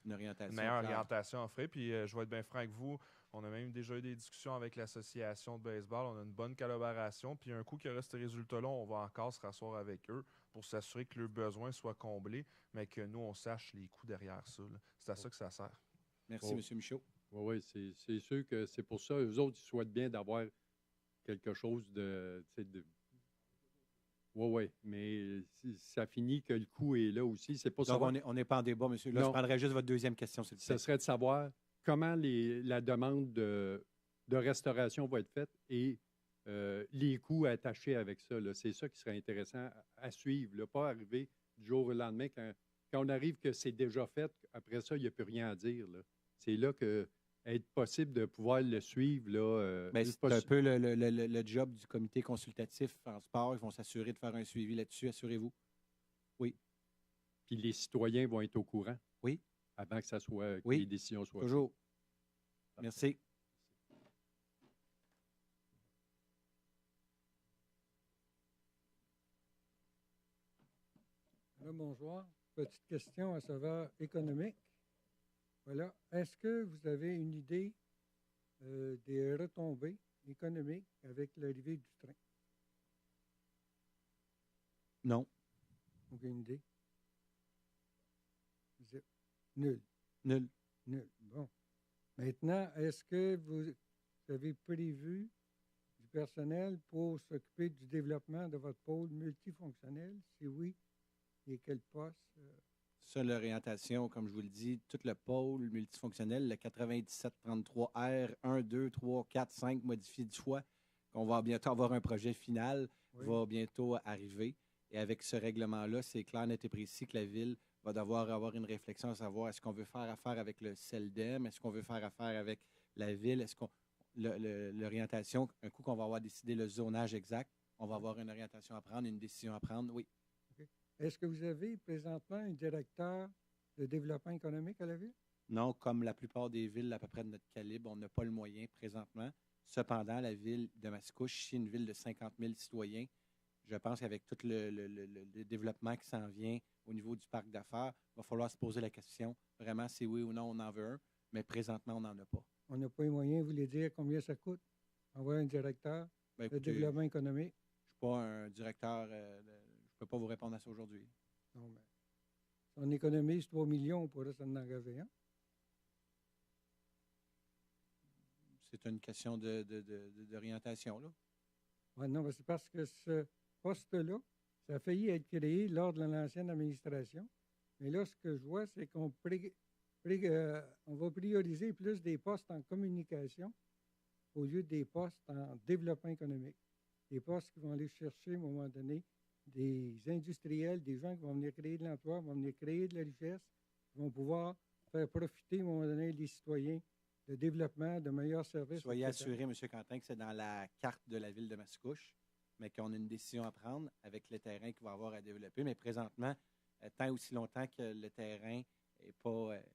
orientation à frais. Puis je vais être bien franc avec vous, on a même déjà eu des discussions avec l'association de baseball, on a une bonne collaboration. Puis un coup qu'il y aura ce résultat-là, on va encore se rasseoir avec eux pour s'assurer que leurs besoins soient comblés, mais que nous, on sache les coûts derrière ça. C'est à ça que ça sert.
Merci, M. Michaud.
Oui, c'est sûr que c'est pour ça. Eux autres, ils souhaitent bien d'avoir quelque chose de oui, mais ça finit que le coût est là aussi. C'est pas
donc, on n'est pas en débat, monsieur. Là, je prendrais juste votre deuxième question, s'il vous plaît.
Ce serait de savoir comment la demande de restauration va être faite et les coûts attachés avec ça. C'est ça qui serait intéressant à suivre. Là, pas arriver du jour au lendemain. Quand on arrive que c'est déjà fait, après ça, il n'y a plus rien à dire. Là. C'est là que être possible de pouvoir le suivre. Là,
c'est un peu le job du comité consultatif en sport. Ils vont s'assurer de faire un suivi là-dessus. Assurez-vous. Oui.
Puis les citoyens vont être au courant.
Oui.
Avant que ça soit, que
les
décisions soient
toujours. Faites. Merci.
Bonjour. Petite question à savoir économique. Voilà. Est-ce que vous avez une idée des retombées économiques avec l'arrivée du train?
Non.
Aucune idée? Nul.
Nul.
Nul. Bon. Maintenant, est-ce que vous avez prévu du personnel pour s'occuper du développement de votre pôle multifonctionnel? Si oui, et quel poste?
Ça, l'orientation, comme je vous le dis, tout le pôle multifonctionnel, le 9733R, 1, 2, 3, 4, 5, modifié 10 fois, qu'on va bientôt avoir un projet final, va bientôt arriver. Et avec ce règlement-là, c'est clair, net et précis que la Ville va devoir avoir une réflexion à savoir est-ce qu'on veut faire affaire avec le CELDEM, est-ce qu'on veut faire affaire avec la ville, est-ce qu'on l'orientation, un coup qu'on va avoir décidé le zonage exact, on va avoir une orientation à prendre, une décision à prendre, oui.
OK. Est-ce que vous avez présentement un directeur de développement économique à la ville?
Non, comme la plupart des villes à peu près de notre calibre, on n'a pas le moyen présentement. Cependant, la ville de Mascouche, c'est une ville de 50 000 citoyens. Je pense qu'avec tout le développement qui s'en vient au niveau du parc d'affaires, il va falloir se poser la question, vraiment, si oui ou non on en veut un, mais présentement, on n'en a pas.
On n'a pas les moyens, vous voulez dire combien ça coûte? Envoyer un directeur de développement économique?
Je ne suis pas un directeur, je ne peux pas vous répondre à ça aujourd'hui.
Non, mais si on économise 3 millions, on pourrait s'en engager un.
C'est une question d'orientation, là.
Ouais, non, c'est parce que ce poste-là, ça a failli être créé lors de l'ancienne administration. Mais là, ce que je vois, c'est qu'on va prioriser plus des postes en communication au lieu des postes en développement économique. Des postes qui vont aller chercher, à un moment donné, des industriels, des gens qui vont venir créer de l'emploi, vont venir créer de la richesse, qui vont pouvoir faire profiter, à un moment donné, les citoyens de développement, de meilleurs services.
Soyez assuré, M. Quentin, que c'est dans la carte de la ville de Mascouche, mais qu'on a une décision à prendre avec le terrain qu'il va avoir à développer. Mais présentement, tant aussi longtemps que le terrain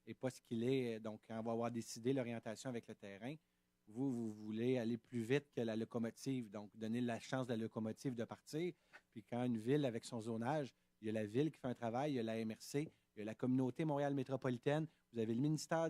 n'est pas ce qu'il est, donc quand on va avoir décidé l'orientation avec le terrain, vous voulez aller plus vite que la locomotive, donc donner la chance à la locomotive de partir. Puis quand une ville, avec son zonage, il y a la ville qui fait un travail, il y a la MRC, il y a la communauté Montréal métropolitaine, vous avez le ministère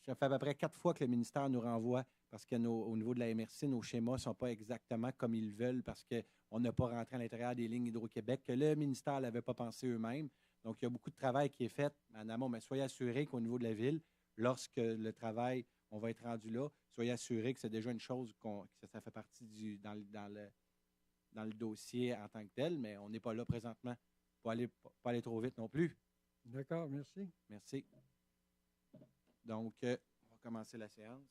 ça fait à peu près 4 fois que le ministère nous renvoie parce qu'au niveau de la MRC, nos schémas ne sont pas exactement comme ils veulent parce qu'on n'a pas rentré à l'intérieur des lignes Hydro-Québec, que le ministère n'avait pas pensé eux-mêmes. Donc, il y a beaucoup de travail qui est fait en amont, mais soyez assurés qu'au niveau de la ville, lorsque le travail, on va être rendu là, soyez assurés que c'est déjà une chose que ça fait partie dans le dossier en tant que tel, mais on n'est pas là présentement pour pas aller trop vite non plus.
D'accord, merci.
Merci. Donc, on va commencer la séance.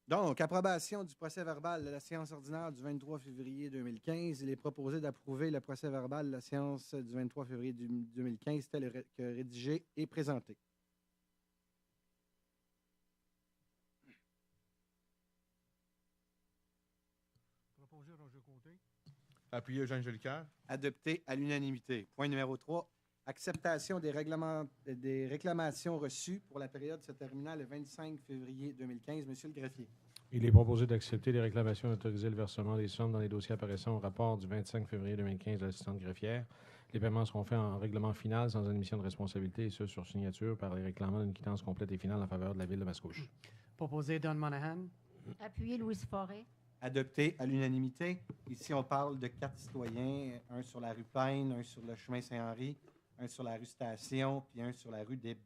Donc, approbation du procès-verbal de la séance ordinaire du 23 février 2015. Il est proposé d'approuver le procès-verbal de la séance du 23 février 2015 tel que rédigé et présenté.
Proposé Roger Côté.
Appuyé Eugène Jolicoeur.
Adopté à l'unanimité. Point numéro 3. Acceptation des réclamations reçues pour la période se terminant le 25 février 2015. Monsieur le greffier.
Il est proposé d'accepter les réclamations et d'autoriser le versement des sommes dans les dossiers apparaissant au rapport du 25 février 2015 de l'assistante greffière. Les paiements seront faits en règlement final sans admission de responsabilité et ce sur signature par les réclamants d'une quittance complète et finale en faveur de la ville de Mascouche.
Proposé Don Monahan.
Appuyé Louise Forêt.
Adopté à l'unanimité. Ici, on parle de 4 citoyens, un sur la rue Payne, un sur le chemin Saint-Henri, un sur la rue Station, puis un sur la rue des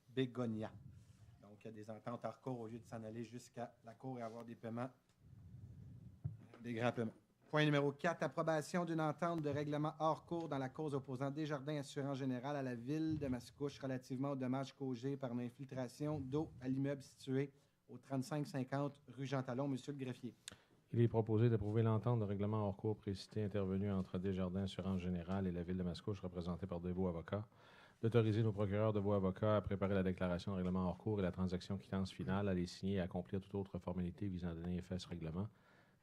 Bégonias. Donc, il y a des ententes hors cours au lieu de s'en aller jusqu'à la cour et avoir des paiements, des grands paiements. Point numéro 4, approbation d'une entente de règlement hors cours dans la cause opposant Desjardins Assurance Générale à la ville de Mascouche relativement aux dommages causés par l'infiltration d'eau à l'immeuble situé au 3550 rue Jean Talon. Monsieur le greffier.
Il est proposé d'approuver l'entente de règlement hors cours précité intervenue entre Desjardins Assurance Générale et la ville de Mascouche, représentée par Devaux Avocats, d'autoriser nos procureurs Devaux Avocats à préparer la déclaration de règlement hors cours et la transaction quittance finale, à les signer et à accomplir toute autre formalité visant à donner effet à ce règlement,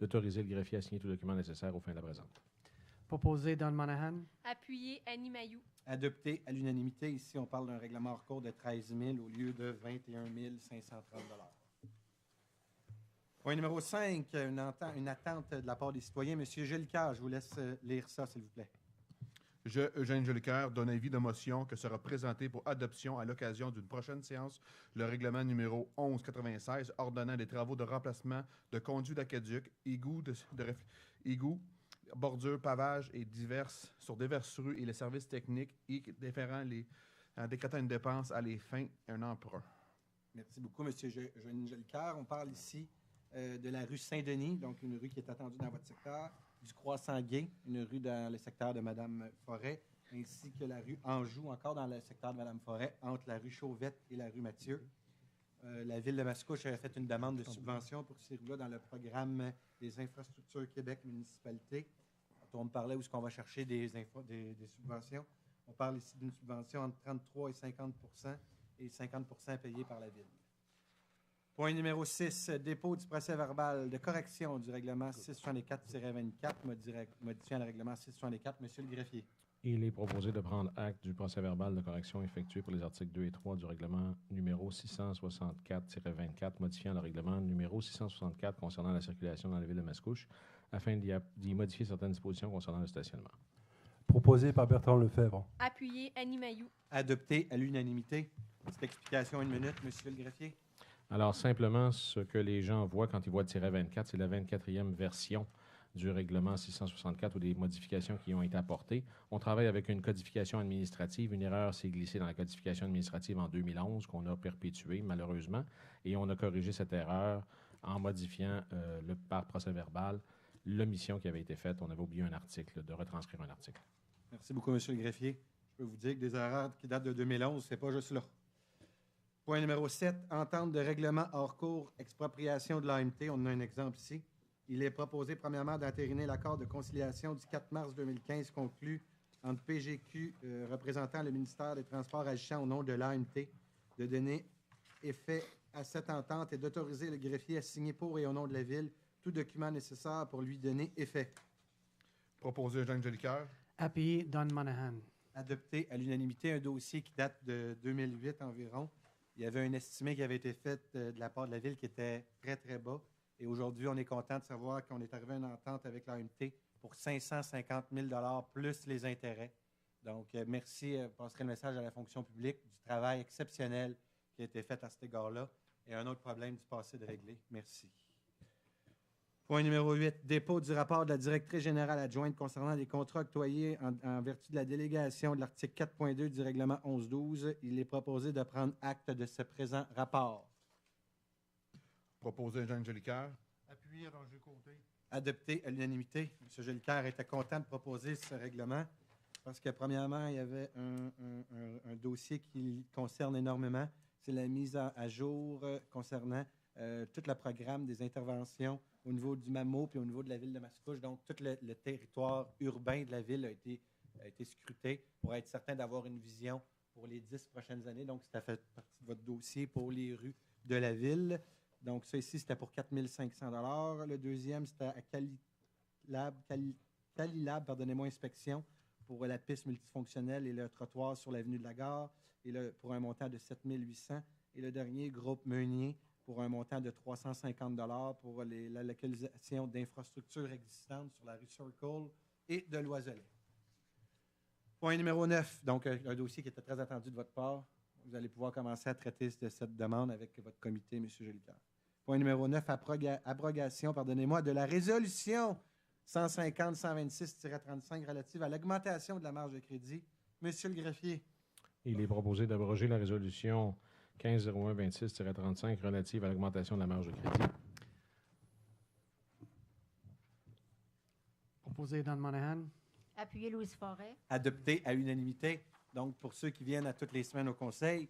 d'autoriser le greffier à signer tout document nécessaire aux fins de la présente.
Proposé Don Monahan.
Appuyé Annie Mailloux.
Adopté à l'unanimité. Ici, on parle d'un règlement hors cours de 13 000 au lieu de 21 530 $. Point numéro 5, une attente de la part des citoyens. Monsieur Jolicoeur, je vous laisse lire ça, s'il vous plaît.
Je, Eugène Jolicoeur, donne avis de motion que sera présenté pour adoption à l'occasion d'une prochaine séance le règlement numéro 1196 ordonnant des travaux de remplacement de conduits d'aqueduc, égouts, bordures, pavages et sur diverses rues et les services techniques y déférant décrétant une dépense à les fins un emprunt.
Merci beaucoup, Monsieur Jolicoeur. On parle ici de la rue Saint-Denis, donc une rue qui est attendue dans votre secteur, du Croix-Sanguin, une rue dans le secteur de Mme Forêt, ainsi que la rue Anjou, encore dans le secteur de Mme Forêt, entre la rue Chauvette et la rue Mathieu. La Ville de Mascouche avait fait une demande de subvention pour ces rues-là dans le programme des infrastructures Québec municipalité. Quand on me parlait où est-ce qu'on va chercher des subventions, on parle ici d'une subvention entre 33 et 50 et 50 payés par la Ville. Point numéro 6, dépôt du procès-verbal de correction du règlement 664-24, modifiant le règlement 664. Monsieur le greffier.
Il est proposé de prendre acte du procès-verbal de correction effectué pour les articles 2 et 3 du règlement numéro 664-24, modifiant le règlement numéro 664 concernant la circulation dans la ville de Mascouche, afin d'y modifier certaines dispositions concernant le stationnement.
Proposé par Bertrand Lefebvre.
Appuyé, Annie Mailloux.
Adopté à l'unanimité. Petite explication, 1 minute, monsieur le greffier.
Alors, simplement, ce que les gens voient quand ils voient le -24, c'est la 24e version du règlement 664 ou des modifications qui ont été apportées. On travaille avec une codification administrative. Une erreur s'est glissée dans la codification administrative en 2011 qu'on a perpétuée, malheureusement, et on a corrigé cette erreur en modifiant par procès-verbal l'omission qui avait été faite. On avait oublié un article, de retranscrire un article.
Merci beaucoup, monsieur le greffier. Je peux vous dire que des erreurs qui datent de 2011, c'est pas juste là. Point numéro 7, entente de règlement hors cours, expropriation de l'AMT. On a un exemple ici. Il est proposé, premièrement, d'entériner l'accord de conciliation du 4 mars 2015 conclu entre PGQ représentant le ministère des Transports agissant au nom de l'AMT, de donner effet à cette entente et d'autoriser le greffier à signer pour et au nom de la Ville tout document nécessaire pour lui donner effet.
Proposé, Jean Jolicoeur.
Appuyé, Don Monahan.
Adopté à l'unanimité, un dossier qui date de 2008 environ. Il y avait un estimé qui avait été fait de la part de la Ville qui était très, très bas. Et aujourd'hui, on est content de savoir qu'on est arrivé à une entente avec l'AMT pour 550 000 $ plus les intérêts. Donc, merci, je passerai le message à la fonction publique du travail exceptionnel qui a été fait à cet égard-là. Et un autre problème du passé de régler. Merci. Point numéro 8, dépôt du rapport de la directrice générale adjointe concernant les contrats octroyés en vertu de la délégation de l'article 4.2 du règlement 11-12. Il est proposé de prendre acte de ce présent rapport.
Proposé, Jean Jolicoeur.
Appuyé, Roger Côté.
Adopté à l'unanimité. M. Jolicoeur était content de proposer ce règlement parce que, premièrement, il y avait un dossier qui concerne énormément. C'est la mise à jour concernant tout le programme des interventions au niveau du MAMO puis au niveau de la ville de Mascouche. Donc, tout le territoire urbain de la ville a été scruté pour être certain d'avoir une vision pour les 10 prochaines années. Donc, ça fait partie de votre dossier pour les rues de la ville. Donc, ça ici, c'était pour 4 500 $. Le deuxième, c'était à Calilab, pardonnez-moi, inspection pour la piste multifonctionnelle et le trottoir sur l'avenue de la Gare, et pour un montant de 7 800 $. Et le dernier, groupe Meunier, pour un montant de 350 $ pour la localisation d'infrastructures existantes sur la rue Circle et de Loiselet. Point numéro 9, donc un dossier qui était très attendu de votre part. Vous allez pouvoir commencer à traiter de cette demande avec votre comité, M. Jolicoeur. Point numéro 9, abrogation, pardonnez-moi, de la résolution 150-126-35 relative à l'augmentation de la marge de crédit. Monsieur le greffier.
Il est proposé d'abroger la résolution 15-01-26-35 relative à l'augmentation de la marge de crédit.
Proposé, Don Monahan.
Appuyé, Louise Forêt.
Adopté à l'unanimité. Donc, pour ceux qui viennent à toutes les semaines au Conseil,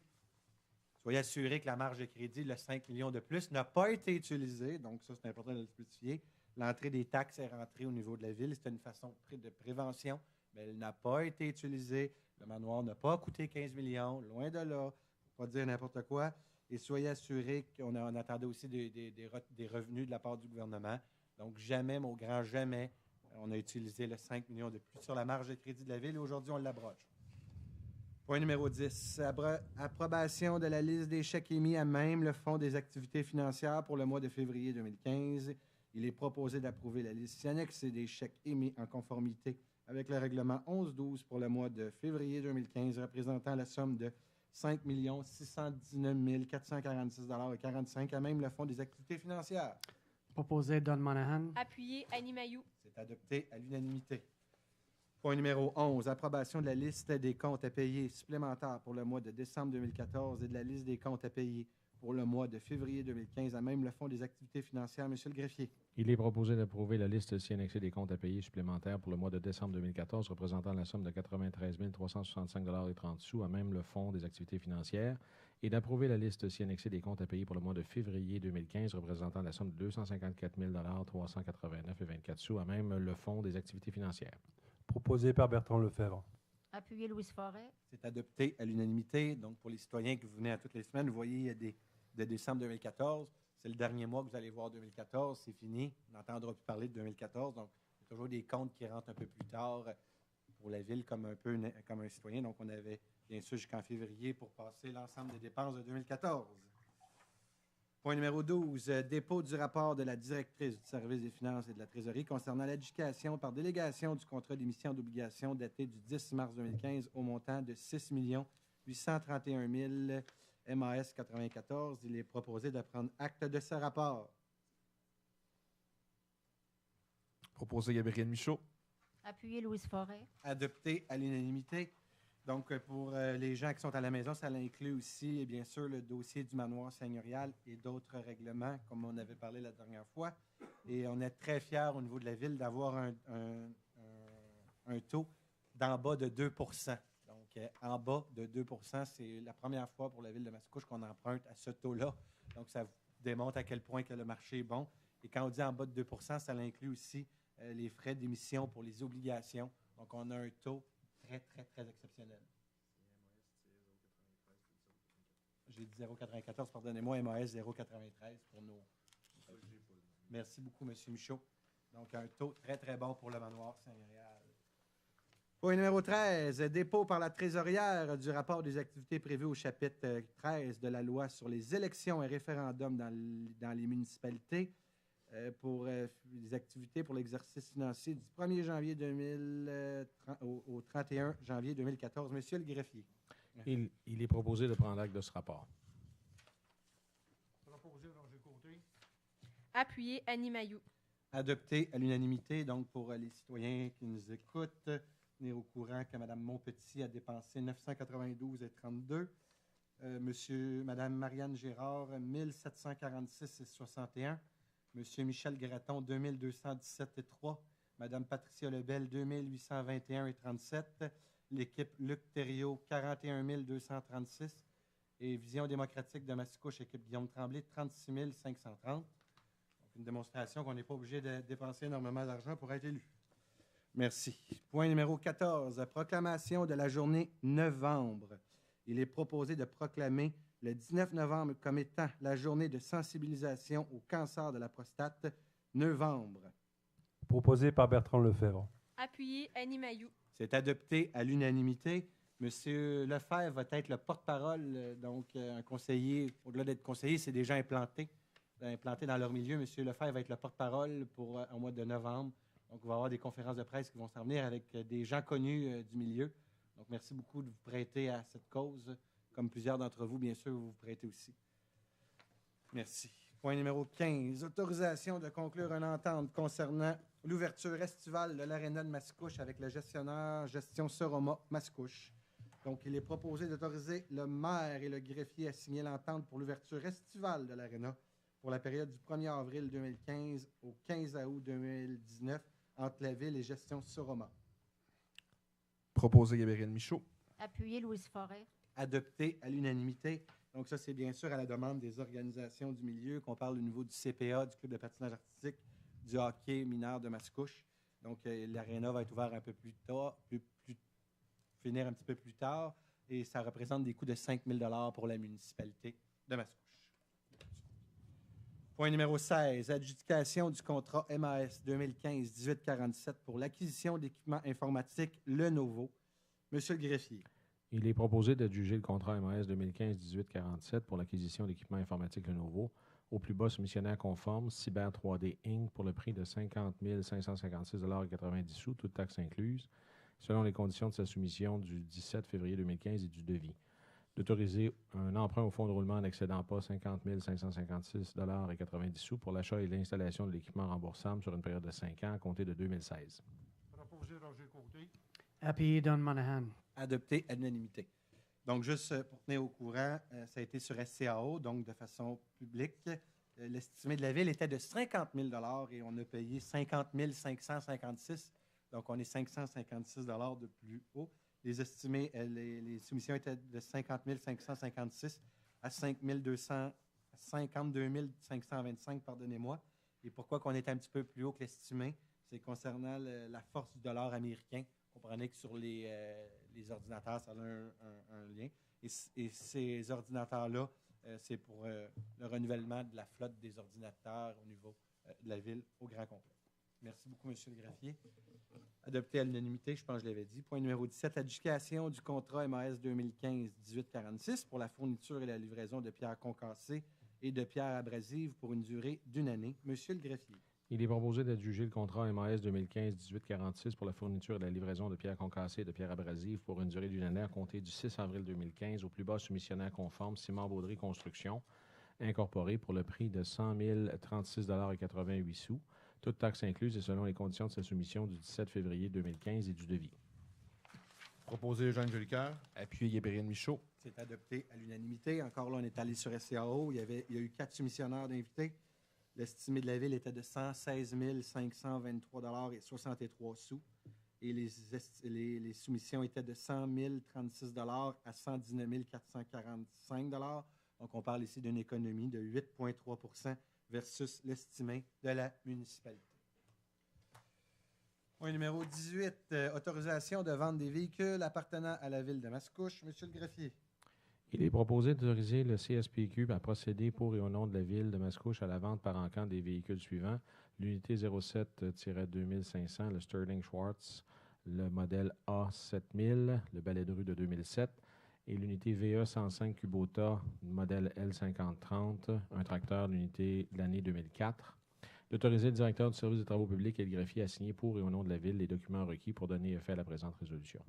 soyez assurés que la marge de crédit, le 5 millions de plus, n'a pas été utilisée. Donc, ça, c'est important de le spécifier. L'entrée des taxes est rentrée au niveau de la Ville. C'était une façon de prévention, mais elle n'a pas été utilisée. Le manoir n'a pas coûté 15 millions, loin de là. Pas dire n'importe quoi. Et soyez assurés qu'on attendait aussi des revenus de la part du gouvernement. Donc, jamais, mon grand jamais, on a utilisé le 5 millions de plus sur la marge de crédit de la Ville. Et aujourd'hui, on l'abroge. Point numéro 10. Approbation de la liste des chèques émis à même le Fonds des activités financières pour le mois de février 2015. Il est proposé d'approuver la liste annexée des chèques émis en conformité avec le règlement 11-12 pour le mois de février 2015, représentant la somme de 5 619 446,45 $ à même le Fonds des activités financières.
Proposé, Don Monahan.
Appuyé, Annie Mailloux.
C'est adopté à l'unanimité. Point numéro 11, approbation de la liste des comptes à payer supplémentaires pour le mois de décembre 2014 et de la liste des comptes à payer pour le mois de février 2015 à même le Fonds des activités financières. Monsieur le greffier.
Il est proposé d'approuver la liste ci annexée des comptes à payer supplémentaires pour le mois de décembre 2014 représentant la somme de 93 365,30 $ à même le Fonds des activités financières et d'approuver la liste ci annexée des comptes à payer pour le mois de février 2015 représentant la somme de 254 389,24 sous à même le fonds des activités financières.
Proposé par Bertrand Lefebvre.
Appuyé Louise Forêt.
C'est adopté à l'unanimité. Donc, pour les citoyens qui venez à toutes les semaines, vous voyez, il y a de décembre 2014. C'est le dernier mois que vous allez voir 2014. C'est fini. On n'entendra plus parler de 2014. Donc, il y a toujours des comptes qui rentrent un peu plus tard pour la ville comme un citoyen. Donc, on avait bien sûr jusqu'en février pour passer l'ensemble des dépenses de 2014. Point numéro 12, dépôt du rapport de la directrice du service des finances et de la trésorerie concernant l'adjudication par délégation du contrat d'émission d'obligations daté du 10 mars 2015 au montant de 6 831 000 MAS 94. Il est proposé de prendre acte de ce rapport.
Proposé Gabriel Michaud.
Appuyé Louise Forêt.
Adopté à l'unanimité. Donc, pour les gens qui sont à la maison, ça inclut aussi, bien sûr, le dossier du manoir seigneurial et d'autres règlements, comme on avait parlé la dernière fois. Et on est très fiers au niveau de la ville d'avoir un taux d'en bas de 2 %. Donc, en bas de 2 %, c'est la première fois pour la ville de Mascouche qu'on emprunte à ce taux-là. Donc, ça vous démontre à quel point que le marché est bon. Et quand on dit en bas de 2 %, ça inclut aussi les frais d'émission pour les obligations. Donc, on a un taux très, très, très exceptionnel. J'ai dit 0,94, pardonnez-moi, MAS 0,93 pour nos... Merci beaucoup, M. Michaud. Donc, un taux très, très bon pour le manoir seigneurial. Point numéro 13, dépôt par la trésorière du rapport des activités prévues au chapitre 13 de la loi sur les élections et référendums dans les municipalités pour les activités pour l'exercice financier du 1er janvier 2000 au 31 janvier 2014. Monsieur le greffier.
Il est proposé de prendre acte de ce rapport.
Proposé Roger Côté.
Appuyé Annie Mailloux.
Adopté à l'unanimité. Donc, pour les citoyens qui nous écoutent, tenir au courant que Mme Montpetit a dépensé 992,32 Mme Marianne Gérard, 1746,61 M. Michel Gratton, 2217,3 Mme Patricia Lebel, 2821,37 l'équipe Luc Thériault, 41 236 et Vision démocratique de Mascouche, équipe Guillaume Tremblay, 36 530. Donc, une démonstration qu'on n'est pas obligé de dépenser énormément d'argent pour être élu. Merci. Point numéro 14, proclamation de la journée novembre. Il est proposé de proclamer le 19 novembre comme étant la journée de sensibilisation au cancer de la prostate, novembre.
Proposé par Bertrand Lefebvre.
Appuyé Annie Mailloux.
C'est adopté à l'unanimité. Monsieur Lefebvre va être le porte-parole, donc un conseiller, au-delà d'être conseiller, c'est des gens implantés dans leur milieu. Monsieur Lefebvre va être le porte-parole pour au mois de novembre. Donc, il va y avoir des conférences de presse qui vont s'en venir avec des gens connus du milieu. Donc, merci beaucoup de vous prêter à cette cause. Comme plusieurs d'entre vous, bien sûr, vous vous prêtez aussi. Merci. Point numéro 15. Autorisation de conclure une entente concernant l'ouverture estivale de l'Aréna de Mascouche avec le gestionnaire Gestion Soroma Mascouche. Donc, il est proposé d'autoriser le maire et le greffier à signer l'entente pour l'ouverture estivale de l'Aréna pour la période du 1er avril 2015 au 15 août 2019 entre la ville et Gestion Soroma.
Proposé Gabriel Michaud.
Appuyé Louise Forêt.
Adopté à l'unanimité. Donc, ça, c'est bien sûr à la demande des organisations du milieu, qu'on parle au niveau du CPA, du Club de patinage artistique, du hockey mineur de Mascouche. Donc, l'aréna va être ouverte un peu plus tard, finir un petit peu plus tard, et ça représente des coûts de 5 000 pour la municipalité de Mascouche. Point numéro 16, adjudication du contrat MAS 2015-1847 pour l'acquisition d'équipements informatiques Lenovo. Monsieur le greffier.
Il est proposé d'adjuger le contrat MAS 2015-1847 pour l'acquisition d'équipements informatiques Lenovo au plus bas soumissionnaire conforme Cyber 3D Inc. pour le prix de 50 556,90 $, toutes taxes incluses, selon les conditions de sa soumission du 17 février 2015 et du devis. D'autoriser un emprunt au fonds de roulement n'excédant pas 50 556,90 $ pour l'achat et l'installation de l'équipement remboursable sur une période de 5 ans à compter de 2016.
Proposé Roger Côté.
Appuyé Don Monahan.
Adopté à l'unanimité. Donc, juste pour tenir au courant, ça a été sur SCAO, donc de façon publique. L'estimé de la ville était de 50 000 $ et on a payé 50 556 $. Donc, on est 556 $ de plus haut. Les estimés, les soumissions étaient de 50 556 $. à 52 525, pardonnez-moi. Et pourquoi qu'on est un petit peu plus haut que l'estimé? C'est concernant la force du dollar américain. Vous comprenez que sur les ordinateurs, ça a un lien. Et ces ordinateurs-là, c'est pour le renouvellement de la flotte des ordinateurs au niveau de la ville au grand complet. Merci beaucoup, M. le greffier. Adopté à l'unanimité, je pense que je l'avais dit. Point numéro 17, adjudication du contrat MAS 2015-1846 pour la fourniture et la livraison de pierres concassées et de pierres abrasives pour une durée d'1 année. Monsieur le greffier.
Il est proposé d'adjuger le contrat MAS 2015-1846 pour la fourniture et la livraison de pierres concassées et de pierres abrasives pour une durée d'1 année à compter du 6 avril 2015 au plus bas soumissionnaire conforme Simon Baudry Construction, incorporé pour le prix de 100 036,88 $, toutes taxes incluses et selon les conditions de sa soumission du 17 février 2015 et du devis.
Proposé Jean Jolicoeur.
Appuyé Gabriel Michaud.
C'est adopté à l'unanimité. Encore là, on est allé sur SCAO. Il y a eu 4 soumissionnaires d'invités. L'estimé de la ville était de 116 523,63 $. Et les soumissions étaient de 100 036 $ à 119 445 $. Donc, on parle ici d'une économie de 8,3 % versus l'estimé de la municipalité. Point numéro 18, autorisation de vente des véhicules appartenant à la ville de Mascouche. Monsieur le greffier.
Il est proposé d'autoriser le CSPQ à procéder pour et au nom de la ville de Mascouche à la vente par encan des véhicules suivants. L'unité 07-2500, le Sterling Schwartz, le modèle A7000, le balai de rue de 2007, et l'unité VE 105 Kubota, modèle L5030, un tracteur d'unité de l'année 2004. D'autoriser le directeur du service des travaux publics et le greffier à signer pour et au nom de la ville les documents requis pour donner effet à la présente résolution.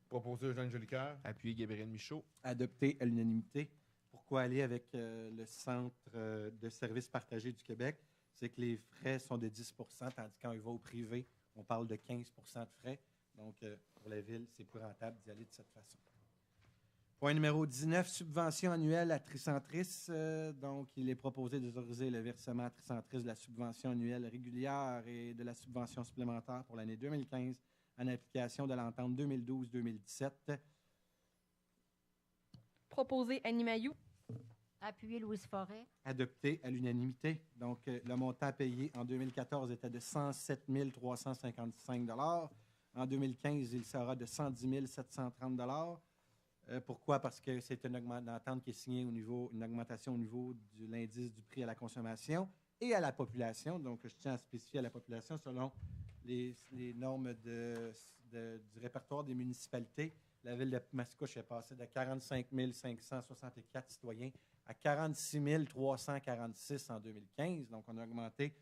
Proposé Jean Jolicoeur.
Appuyé Gabriel Michaud.
Adopté à l'unanimité. Pourquoi aller avec le Centre de services partagés du Québec? C'est que les frais sont de 10 % tandis que quand il va au privé, on parle de 15 % de frais. Donc, pour la ville, c'est plus rentable d'y aller de cette façon. Point numéro 19, subvention annuelle à Tricentris. Donc, il est proposé d'autoriser le versement à Tricentris de la subvention annuelle régulière et de la subvention supplémentaire pour l'année 2015 en application de l'entente 2012-2017.
Proposé Annie Mailloux.
Appuyé Louise Forêt.
Adopté à l'unanimité. Donc, le montant payé en 2014 était de 107 355 $. En 2015, il sera de 110 730 $. Pourquoi? Parce que c'est une entente qui est signée au niveau, une augmentation au niveau de l'indice du prix à la consommation et à la population. Donc, je tiens à spécifier à la population selon les normes du répertoire des municipalités. La ville de Mascouche est passée de 45 564 citoyens à 46 346 en 2015. Donc, on a augmenté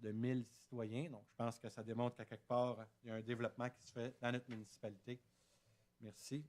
de 1000 citoyens. Donc, je pense que ça démontre qu'à quelque part, il y a un développement qui se fait dans notre municipalité. Merci.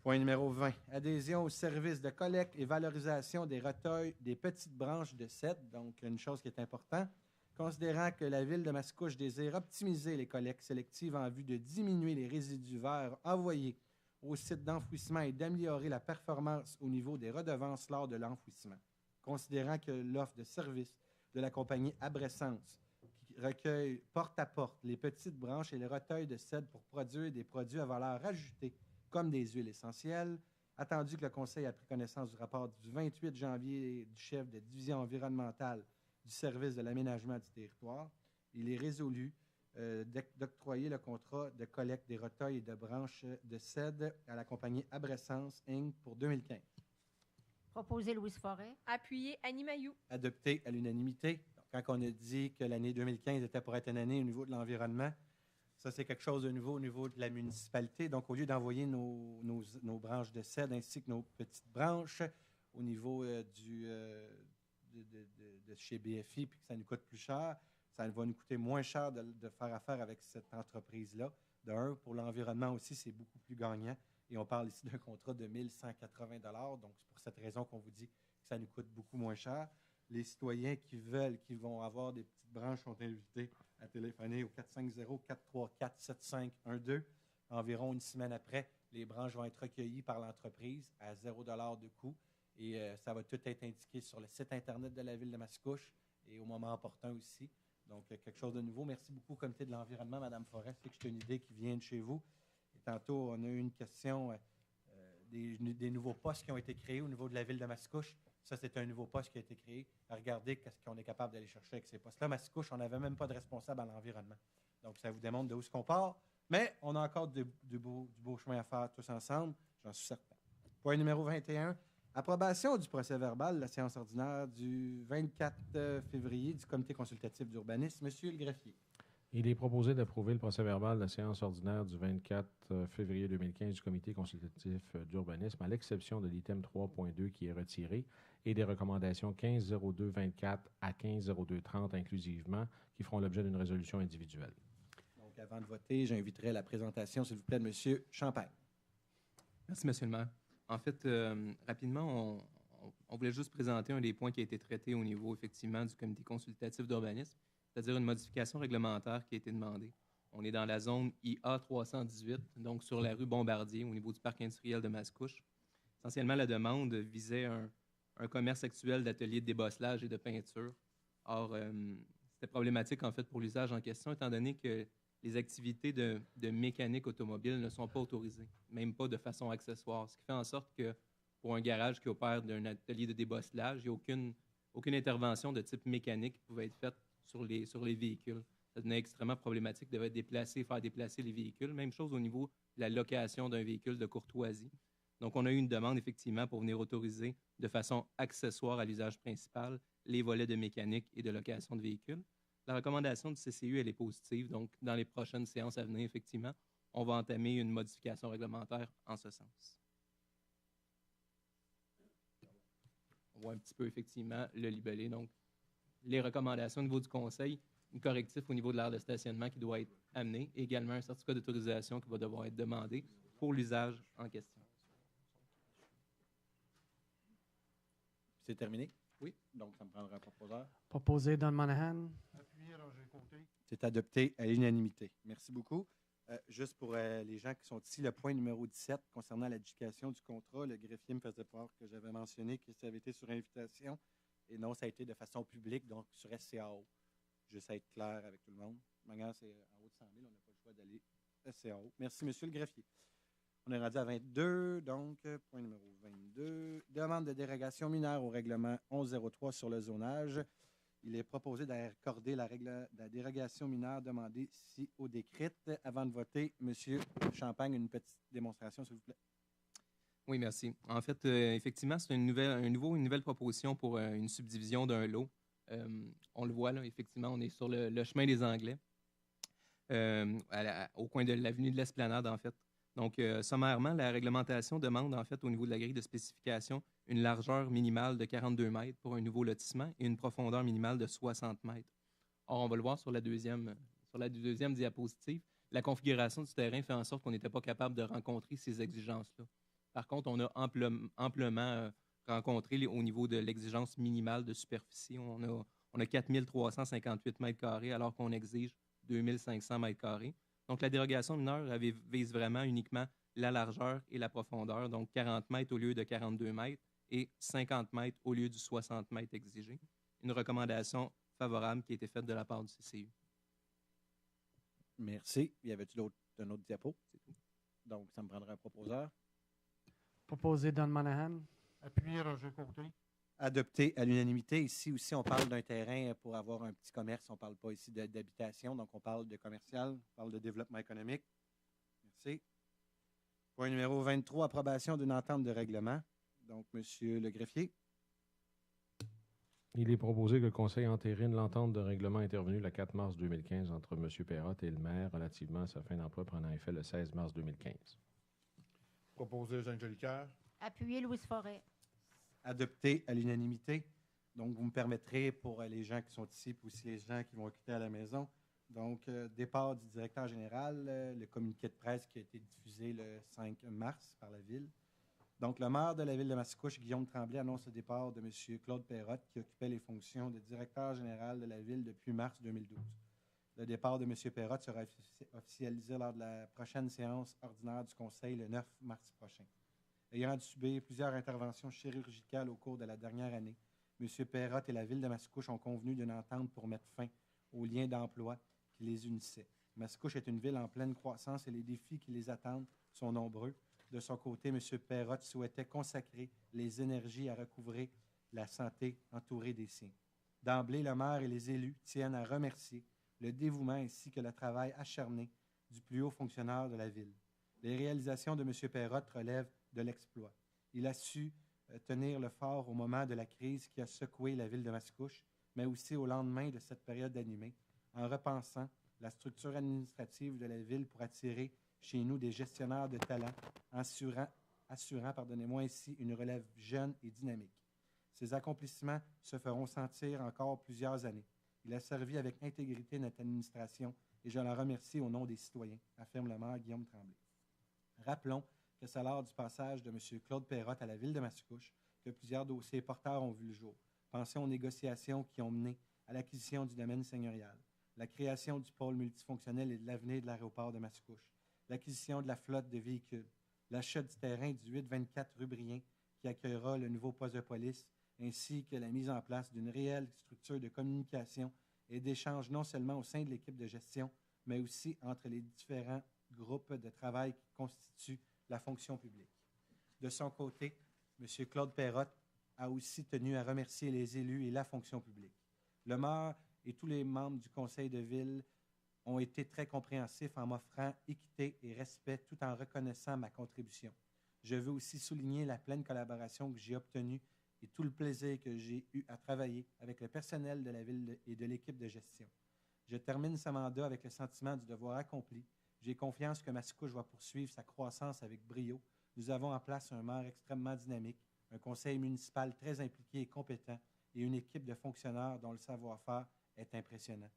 Point numéro 20. Adhésion au service de collecte et valorisation des recueils des petites branches de cèdre. Donc, une chose qui est importante. Considérant que la ville de Mascouche désire optimiser les collectes sélectives en vue de diminuer les résidus verts envoyés au site d'enfouissement et d'améliorer la performance au niveau des redevances lors de l'enfouissement. Considérant que l'offre de service de la compagnie Abrescence, qui recueille porte à porte les petites branches et les recueils de cèdre pour produire des produits à valeur ajoutée, comme des huiles essentielles, attendu que le Conseil a pris connaissance du rapport du 28 janvier du chef de division environnementale du service de l'aménagement du territoire, il est résolu d'octroyer le contrat de collecte des recueils et de branches de cèdre à la compagnie Abrescence Inc. pour 2015.
Proposé Louise Forêt.
Appuyé Annie Mailloux.
Adopté à l'unanimité. Quand on a dit que l'année 2015 était pour être une année au niveau de l'environnement, ça, c'est quelque chose de nouveau au niveau de la municipalité. Donc, au lieu d'envoyer nos branches de cèdre ainsi que nos petites branches au niveau de chez BFI, puis que ça nous coûte plus cher, ça va nous coûter moins cher de faire affaire avec cette entreprise-là. Pour l'environnement aussi, c'est beaucoup plus gagnant. Et on parle ici d'un contrat de 1 180 $. Donc, c'est pour cette raison qu'on vous dit que ça nous coûte beaucoup moins cher. Les citoyens qui vont avoir des petites branches sont invités à téléphoner au 450-434-7512. Environ une semaine après, les branches vont être recueillies par l'entreprise à 0 $ de coût. Et ça va tout être indiqué sur le site Internet de la ville de Mascouche et au moment opportun aussi. Donc, quelque chose de nouveau. Merci beaucoup au Comité de l'environnement, Mme Forest. C'est que c'est une idée qui vient de chez vous. Et tantôt, on a eu une question des nouveaux postes qui ont été créés au niveau de la ville de Mascouche. Ça, c'est un nouveau poste qui a été créé. Regardez ce qu'on est capable d'aller chercher avec ces postes-là. Mascouche, on n'avait même pas de responsable à l'environnement. Donc, ça vous démontre d'où est-ce qu'on part. Mais on a encore du beau chemin à faire tous ensemble, j'en suis certain. Point numéro 21. Approbation du procès-verbal de la séance ordinaire du 24 février du comité consultatif d'urbanisme. Monsieur le greffier.
Il est proposé d'approuver le procès-verbal de la séance ordinaire du 24 février 2015 du comité consultatif d'urbanisme, à l'exception de l'item 3.2 qui est retiré et des recommandations 15.02.24 à 15.02.30 inclusivement, qui feront l'objet d'une résolution individuelle.
Donc, avant de voter, j'inviterai la présentation, s'il vous plaît, de M. Champagne.
Merci, M. le maire. En fait, rapidement, on voulait juste présenter un des points qui a été traité au niveau, effectivement, du comité consultatif d'urbanisme, c'est-à-dire une modification réglementaire qui a été demandée. On est dans la zone IA 318, donc sur la rue Bombardier, au niveau du parc industriel de Mascouche. Essentiellement, la demande visait un commerce actuel d'ateliers de débosselage et de peinture. Or, c'était problématique, en fait, pour l'usage en question, étant donné que les activités de mécanique automobile ne sont pas autorisées, même pas de façon accessoire, ce qui fait en sorte que pour un garage qui opère d'un atelier de débosselage, il n'y a aucune intervention de type mécanique qui pouvait être faite sur les véhicules. Ça devenait extrêmement problématique de faire déplacer les véhicules. Même chose au niveau de la location d'un véhicule de courtoisie. Donc, on a eu une demande, effectivement, pour venir autoriser de façon accessoire à l'usage principal les volets de mécanique et de location de véhicules. La recommandation du CCU, elle est positive. Donc, dans les prochaines séances à venir, effectivement, on va entamer une modification réglementaire en ce sens. On voit un petit peu, effectivement, le libellé. Donc, les recommandations au niveau du conseil, un correctif au niveau de l'aire de stationnement qui doit être amené, et également un certificat d'autorisation qui va devoir être demandé pour l'usage en question.
C'est terminé? Oui. Donc, ça me prendra un proposeur.
Proposé Don Monahan.
Appuyé, Roger Côté.
C'est adopté à l'unanimité. Merci beaucoup. Juste pour les gens qui sont ici, le point numéro 17 concernant l'adjudication du contrat, le greffier me faisait part que j'avais mentionné que ça avait été sur invitation et non, ça a été de façon publique, donc sur SCAO. Juste à être clair avec tout le monde. Maintenant, c'est en haut de 100 000, on n'a pas le choix d'aller SCAO. Merci, monsieur le greffier. On est rendu à 22, donc point numéro 22. Demande de dérogation mineure au règlement 1103 sur le zonage. Il est proposé d'accorder la dérogation mineure demandée ici au décret. Avant de voter, M. Champagne, une petite démonstration, s'il vous plaît.
Oui, merci. En fait, effectivement, c'est une nouvelle proposition pour une subdivision d'un lot. On le voit là, effectivement, on est sur le chemin des Anglais, au coin de l'avenue de l'Esplanade, en fait. Donc, sommairement, la réglementation demande, en fait, au niveau de la grille de spécification, une largeur minimale de 42 mètres pour un nouveau lotissement et une profondeur minimale de 60 mètres. Or, on va le voir sur la deuxième diapositive, la configuration du terrain fait en sorte qu'on n'était pas capable de rencontrer ces exigences-là. Par contre, on a amplement rencontré au niveau de l'exigence minimale de superficie. On a 4 358 mètres carrés alors qu'on exige 2 500 mètres carrés. Donc, la dérogation mineure vise vraiment uniquement la largeur et la profondeur, donc 40 mètres au lieu de 42 mètres et 50 mètres au lieu du 60 mètres exigé. Une recommandation favorable qui a été faite de la part du CCU.
Merci. Y avait-il un autre diapo? C'est tout. Donc, ça me prendra un proposeur.
Proposé Don Monahan.
Appuyé, Roger Côté.
Adopté à l'unanimité. Ici aussi, on parle d'un terrain pour avoir un petit commerce. On ne parle pas ici d'habitation, donc on parle de commercial, on parle de développement économique. Merci. Point numéro 23, approbation d'une entente de règlement. Donc, monsieur le greffier.
Il est proposé que le Conseil entérine l'entente de règlement intervenue le 4 mars 2015 entre M. Perrotte et le maire relativement à sa fin d'emploi prenant effet le 16 mars 2015.
Proposé Eugène Jolicoeur.
Appuyé Louise Forêt.
Adopté à l'unanimité. Donc, vous me permettrez, pour les gens qui sont ici, puis aussi les gens qui vont quitter à la maison, donc, départ du directeur général, le communiqué de presse qui a été diffusé le 5 mars par la Ville. Donc, le maire de la Ville de Mascouche, Guillaume Tremblay, annonce le départ de M. Claude Perrotte, qui occupait les fonctions de directeur général de la Ville depuis mars 2012. Le départ de M. Perrotte sera officialisé lors de la prochaine séance ordinaire du Conseil le 9 mars prochain. Ayant dû subir plusieurs interventions chirurgicales au cours de la dernière année, M. Perrotte et la Ville de Mascouche ont convenu d'une entente pour mettre fin aux liens d'emploi qui les unissaient. Mascouche est une ville en pleine croissance et les défis qui les attendent sont nombreux. De son côté, M. Perrotte souhaitait consacrer les énergies à recouvrer la santé entourée des siens. D'emblée, le maire et les élus tiennent à remercier le dévouement ainsi que le travail acharné du plus haut fonctionnaire de la ville. Les réalisations de M. Perrotte relèvent de l'exploit. Il a su tenir le fort au moment de la crise qui a secoué la ville de Mascouche, mais aussi au lendemain de cette période d'animée, en repensant la structure administrative de la ville pour attirer chez nous des gestionnaires de talent, assurant ainsi une relève jeune et dynamique. Ces accomplissements se feront sentir encore plusieurs années. Il a servi avec intégrité notre administration et je l'en remercie au nom des citoyens, affirme le maire Guillaume Tremblay. Rappelons que c'est lors du passage de M. Claude Perrotte à la ville de Mascouche que plusieurs dossiers porteurs ont vu le jour. Pensez aux négociations qui ont mené à l'acquisition du domaine seigneurial, la création du pôle multifonctionnel et de l'avenir de l'aéroport de Mascouche, l'acquisition de la flotte de véhicules, l'achat du terrain du 824 rue Brien qui accueillera le nouveau poste de police, ainsi que la mise en place d'une réelle structure de communication et d'échange non seulement au sein de l'équipe de gestion, mais aussi entre les différents groupes de travail qui constituent la fonction publique. De son côté, M. Claude Perrotte a aussi tenu à remercier les élus et la fonction publique. Le maire et tous les membres du conseil de ville ont été très compréhensifs en m'offrant équité et respect tout en reconnaissant ma contribution. Je veux aussi souligner la pleine collaboration que j'ai obtenue et tout le plaisir que j'ai eu à travailler avec le personnel de la ville et de l'équipe de gestion. Je termine ce mandat avec le sentiment du devoir accompli. J'ai confiance que Mascouche va poursuivre sa croissance avec brio. Nous avons en place un maire extrêmement dynamique, un conseil municipal très impliqué et compétent et une équipe de fonctionnaires dont le savoir-faire est impressionnant.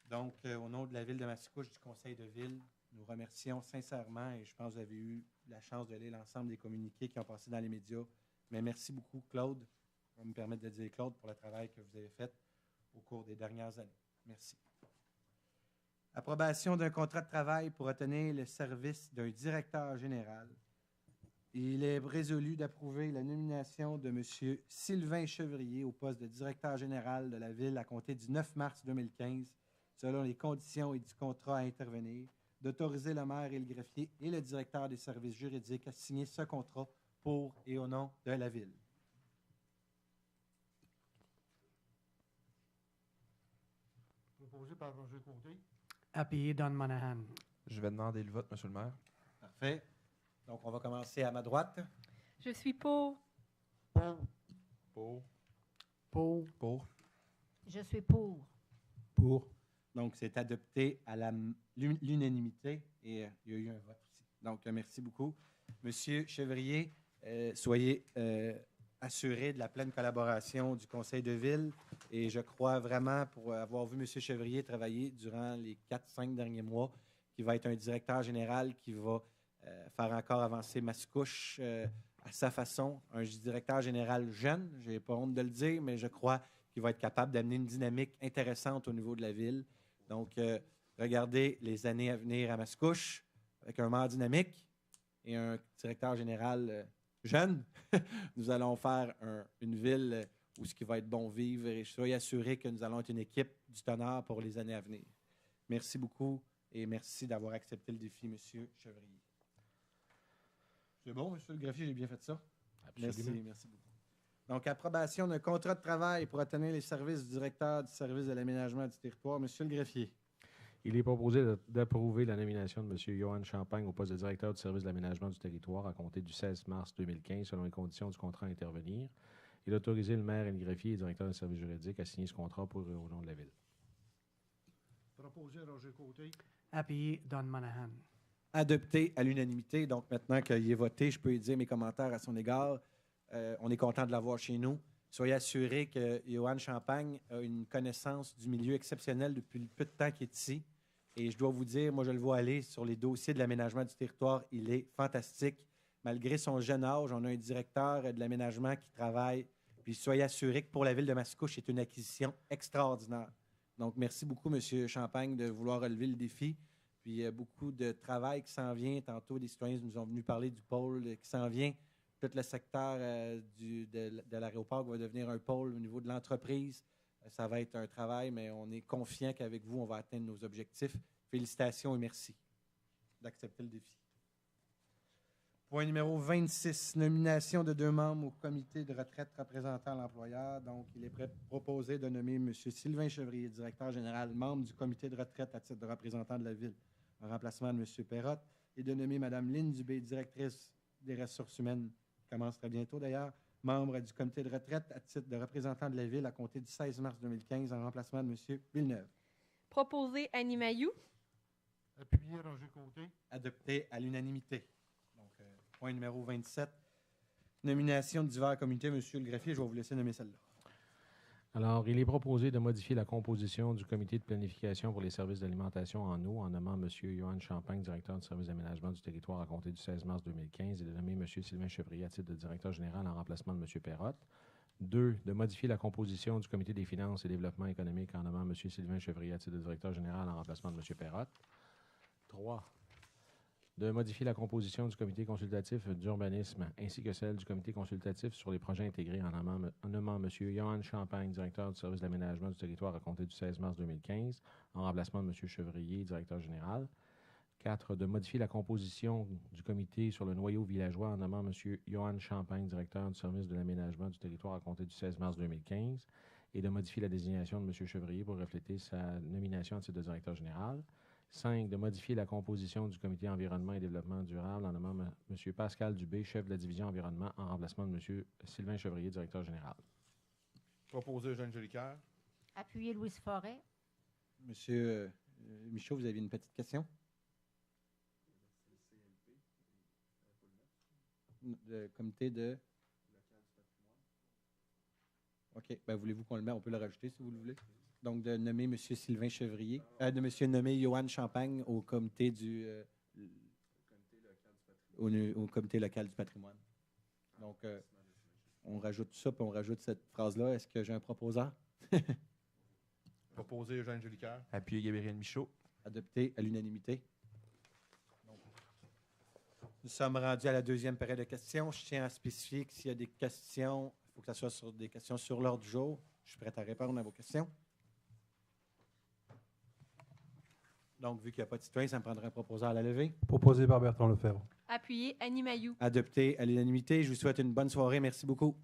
Donc, au nom de la ville de Mascouche, du conseil de ville, nous remercions sincèrement et je pense que vous avez eu la chance de lire l'ensemble des communiqués qui ont passé dans les médias. Mais merci beaucoup, Claude. Je vais me permettre de dire Claude pour le travail que vous avez fait au cours des dernières années. Merci. Approbation d'un contrat de travail pour obtenir le service d'un directeur général. Il est résolu d'approuver la nomination de M. Sylvain Chevrier au poste de directeur général de la Ville à compter du 9 mars 2015, selon les conditions et du contrat à intervenir, d'autoriser le maire et le greffier et le directeur des services juridiques à signer ce contrat pour et au nom de la Ville.
Proposé par Roger Côté.
Appuyé Don Monahan.
Je vais demander le vote, M. le maire.
Parfait. Donc, on va commencer à ma droite.
Je suis pour.
Pour.
Pour.
Pour.
Je suis pour.
Pour. Donc, c'est adopté à l'unanimité et il y a eu un vote aussi. Donc, merci beaucoup. Monsieur Chevrier, soyez assuré de la pleine collaboration du conseil de ville et je crois vraiment, pour avoir vu M. Chevrier travailler durant les 4-5 derniers mois, qu'il va être un directeur général qui va faire encore avancer Mascouche à sa façon. Un directeur général jeune, je n'ai pas honte de le dire, mais je crois qu'il va être capable d'amener une dynamique intéressante au niveau de la ville. Donc, regardez les années à venir à Mascouche avec un maire dynamique et un directeur général jeune. Nous allons faire une ville où ce qui va être bon vivre et soyez assurés que nous allons être une équipe du tonnerre pour les années à venir. Merci beaucoup et merci d'avoir accepté le défi, M. Chevrier. C'est bon, M. le greffier, j'ai bien fait ça?
Absolument.
Merci beaucoup. Donc, approbation d'un contrat de travail pour obtenir les services du directeur du service de l'aménagement du territoire. M. le greffier.
Il est proposé d'approuver la nomination de M. Johan Champagne au poste de directeur du service de l'aménagement du territoire à compter du 16 mars 2015 selon les conditions du contrat à intervenir et d'autoriser le maire et le greffier et le directeur du service juridique à signer ce contrat pour au nom de la Ville.
Proposé Roger Côté.
Appuyé Don Monahan.
Adopté à l'unanimité. Donc, maintenant qu'il est voté, je peux y dire mes commentaires à son égard. On est content de l'avoir chez nous. Soyez assurés que Johan Champagne a une connaissance du milieu exceptionnelle depuis le peu de temps qu'il est ici. Et je dois vous dire, moi, je le vois aller sur les dossiers de l'aménagement du territoire. Il est fantastique. Malgré son jeune âge, on a un directeur de l'aménagement qui travaille. Puis soyez assurés que pour la Ville de Mascouche, c'est une acquisition extraordinaire. Donc, merci beaucoup, M. Champagne, de vouloir relever le défi. Puis, il y a beaucoup de travail qui s'en vient. Tantôt, des citoyens nous ont venus parler du pôle qui s'en vient. Tout le secteur de l'aéroport va devenir un pôle au niveau de l'entreprise. Ça va être un travail, mais on est confiant qu'avec vous, on va atteindre nos objectifs. Félicitations et merci d'accepter le défi. Point numéro 26, nomination de 2 membres au comité de retraite représentant l'employeur. Donc, il est proposé de nommer M. Sylvain Chevrier, directeur général, membre du comité de retraite à titre de représentant de la Ville, en remplacement de M. Perrotte, et de nommer Mme Lynne Dubé, directrice des ressources humaines, qui commence très bientôt d'ailleurs, membre du comité de retraite à titre de représentant de la Ville à compter du 16 mars 2015, en remplacement de M. Villeneuve.
Proposé Annie Mailloux.
Appuyé Roger Côté.
Adopté à l'unanimité. Donc, point numéro 27, nomination de divers comités. Monsieur le greffier, je vais vous laisser nommer celle-là.
Alors, il est proposé de modifier la composition du comité de planification pour les services d'alimentation en eau en nommant M. Johan Champagne, directeur du service d'aménagement du territoire à compter du 16 mars 2015, et de nommer M. Sylvain Chevrier à titre de directeur général en remplacement de M. Perrotte. 2. De modifier la composition du comité des finances et développement économique en nommant M. Sylvain Chevrier à titre de directeur général en remplacement de M. Perrotte. 3. De modifier la composition du comité consultatif d'urbanisme ainsi que celle du comité consultatif sur les projets intégrés en nommant M. Johan Champagne, directeur du service d'aménagement du territoire à compter du 16 mars 2015, en remplacement de M. Chevrier, directeur général. 4. De modifier la composition du comité sur le noyau villageois en nommant M. Johan Champagne, directeur du service de l'aménagement du territoire à compter du 16 mars 2015, et de modifier la désignation de M. Chevrier pour refléter sa nomination à titre de directeur général. 5. De modifier la composition du comité environnement et développement durable en nommant M. Pascal Dubé, chef de la division environnement, en remplacement de M. Sylvain Chevrier, directeur général.
Proposé Eugène Jolicoeur.
Appuyé Louise Forêt.
Monsieur Michaud, vous avez une petite question? Le comité de... OK. Ben, voulez-vous qu'on le mette? On peut le rajouter si vous le voulez. Donc, de nommer M. Sylvain Chevrier, nommer Johan Champagne au comité au comité local du patrimoine. Donc, on rajoute ça, puis on rajoute cette phrase-là. Est-ce que j'ai un proposeur?
Proposé Eugène Jolicoeur.
Appuyé Gabriel Michaud.
Adopté à l'unanimité. Nous sommes rendus à la deuxième période de questions. Je tiens à spécifier que s'il y a des questions, il faut que ce soit des questions sur l'ordre du jour. Je suis prêt à répondre à vos questions. Donc, vu qu'il n'y a pas de citoyen, ça me prendrait un proposeur à la levée.
Proposé par Bertrand Lefebvre.
Appuyé Annie Mailloux.
Adopté à l'unanimité. Je vous souhaite une bonne soirée. Merci beaucoup.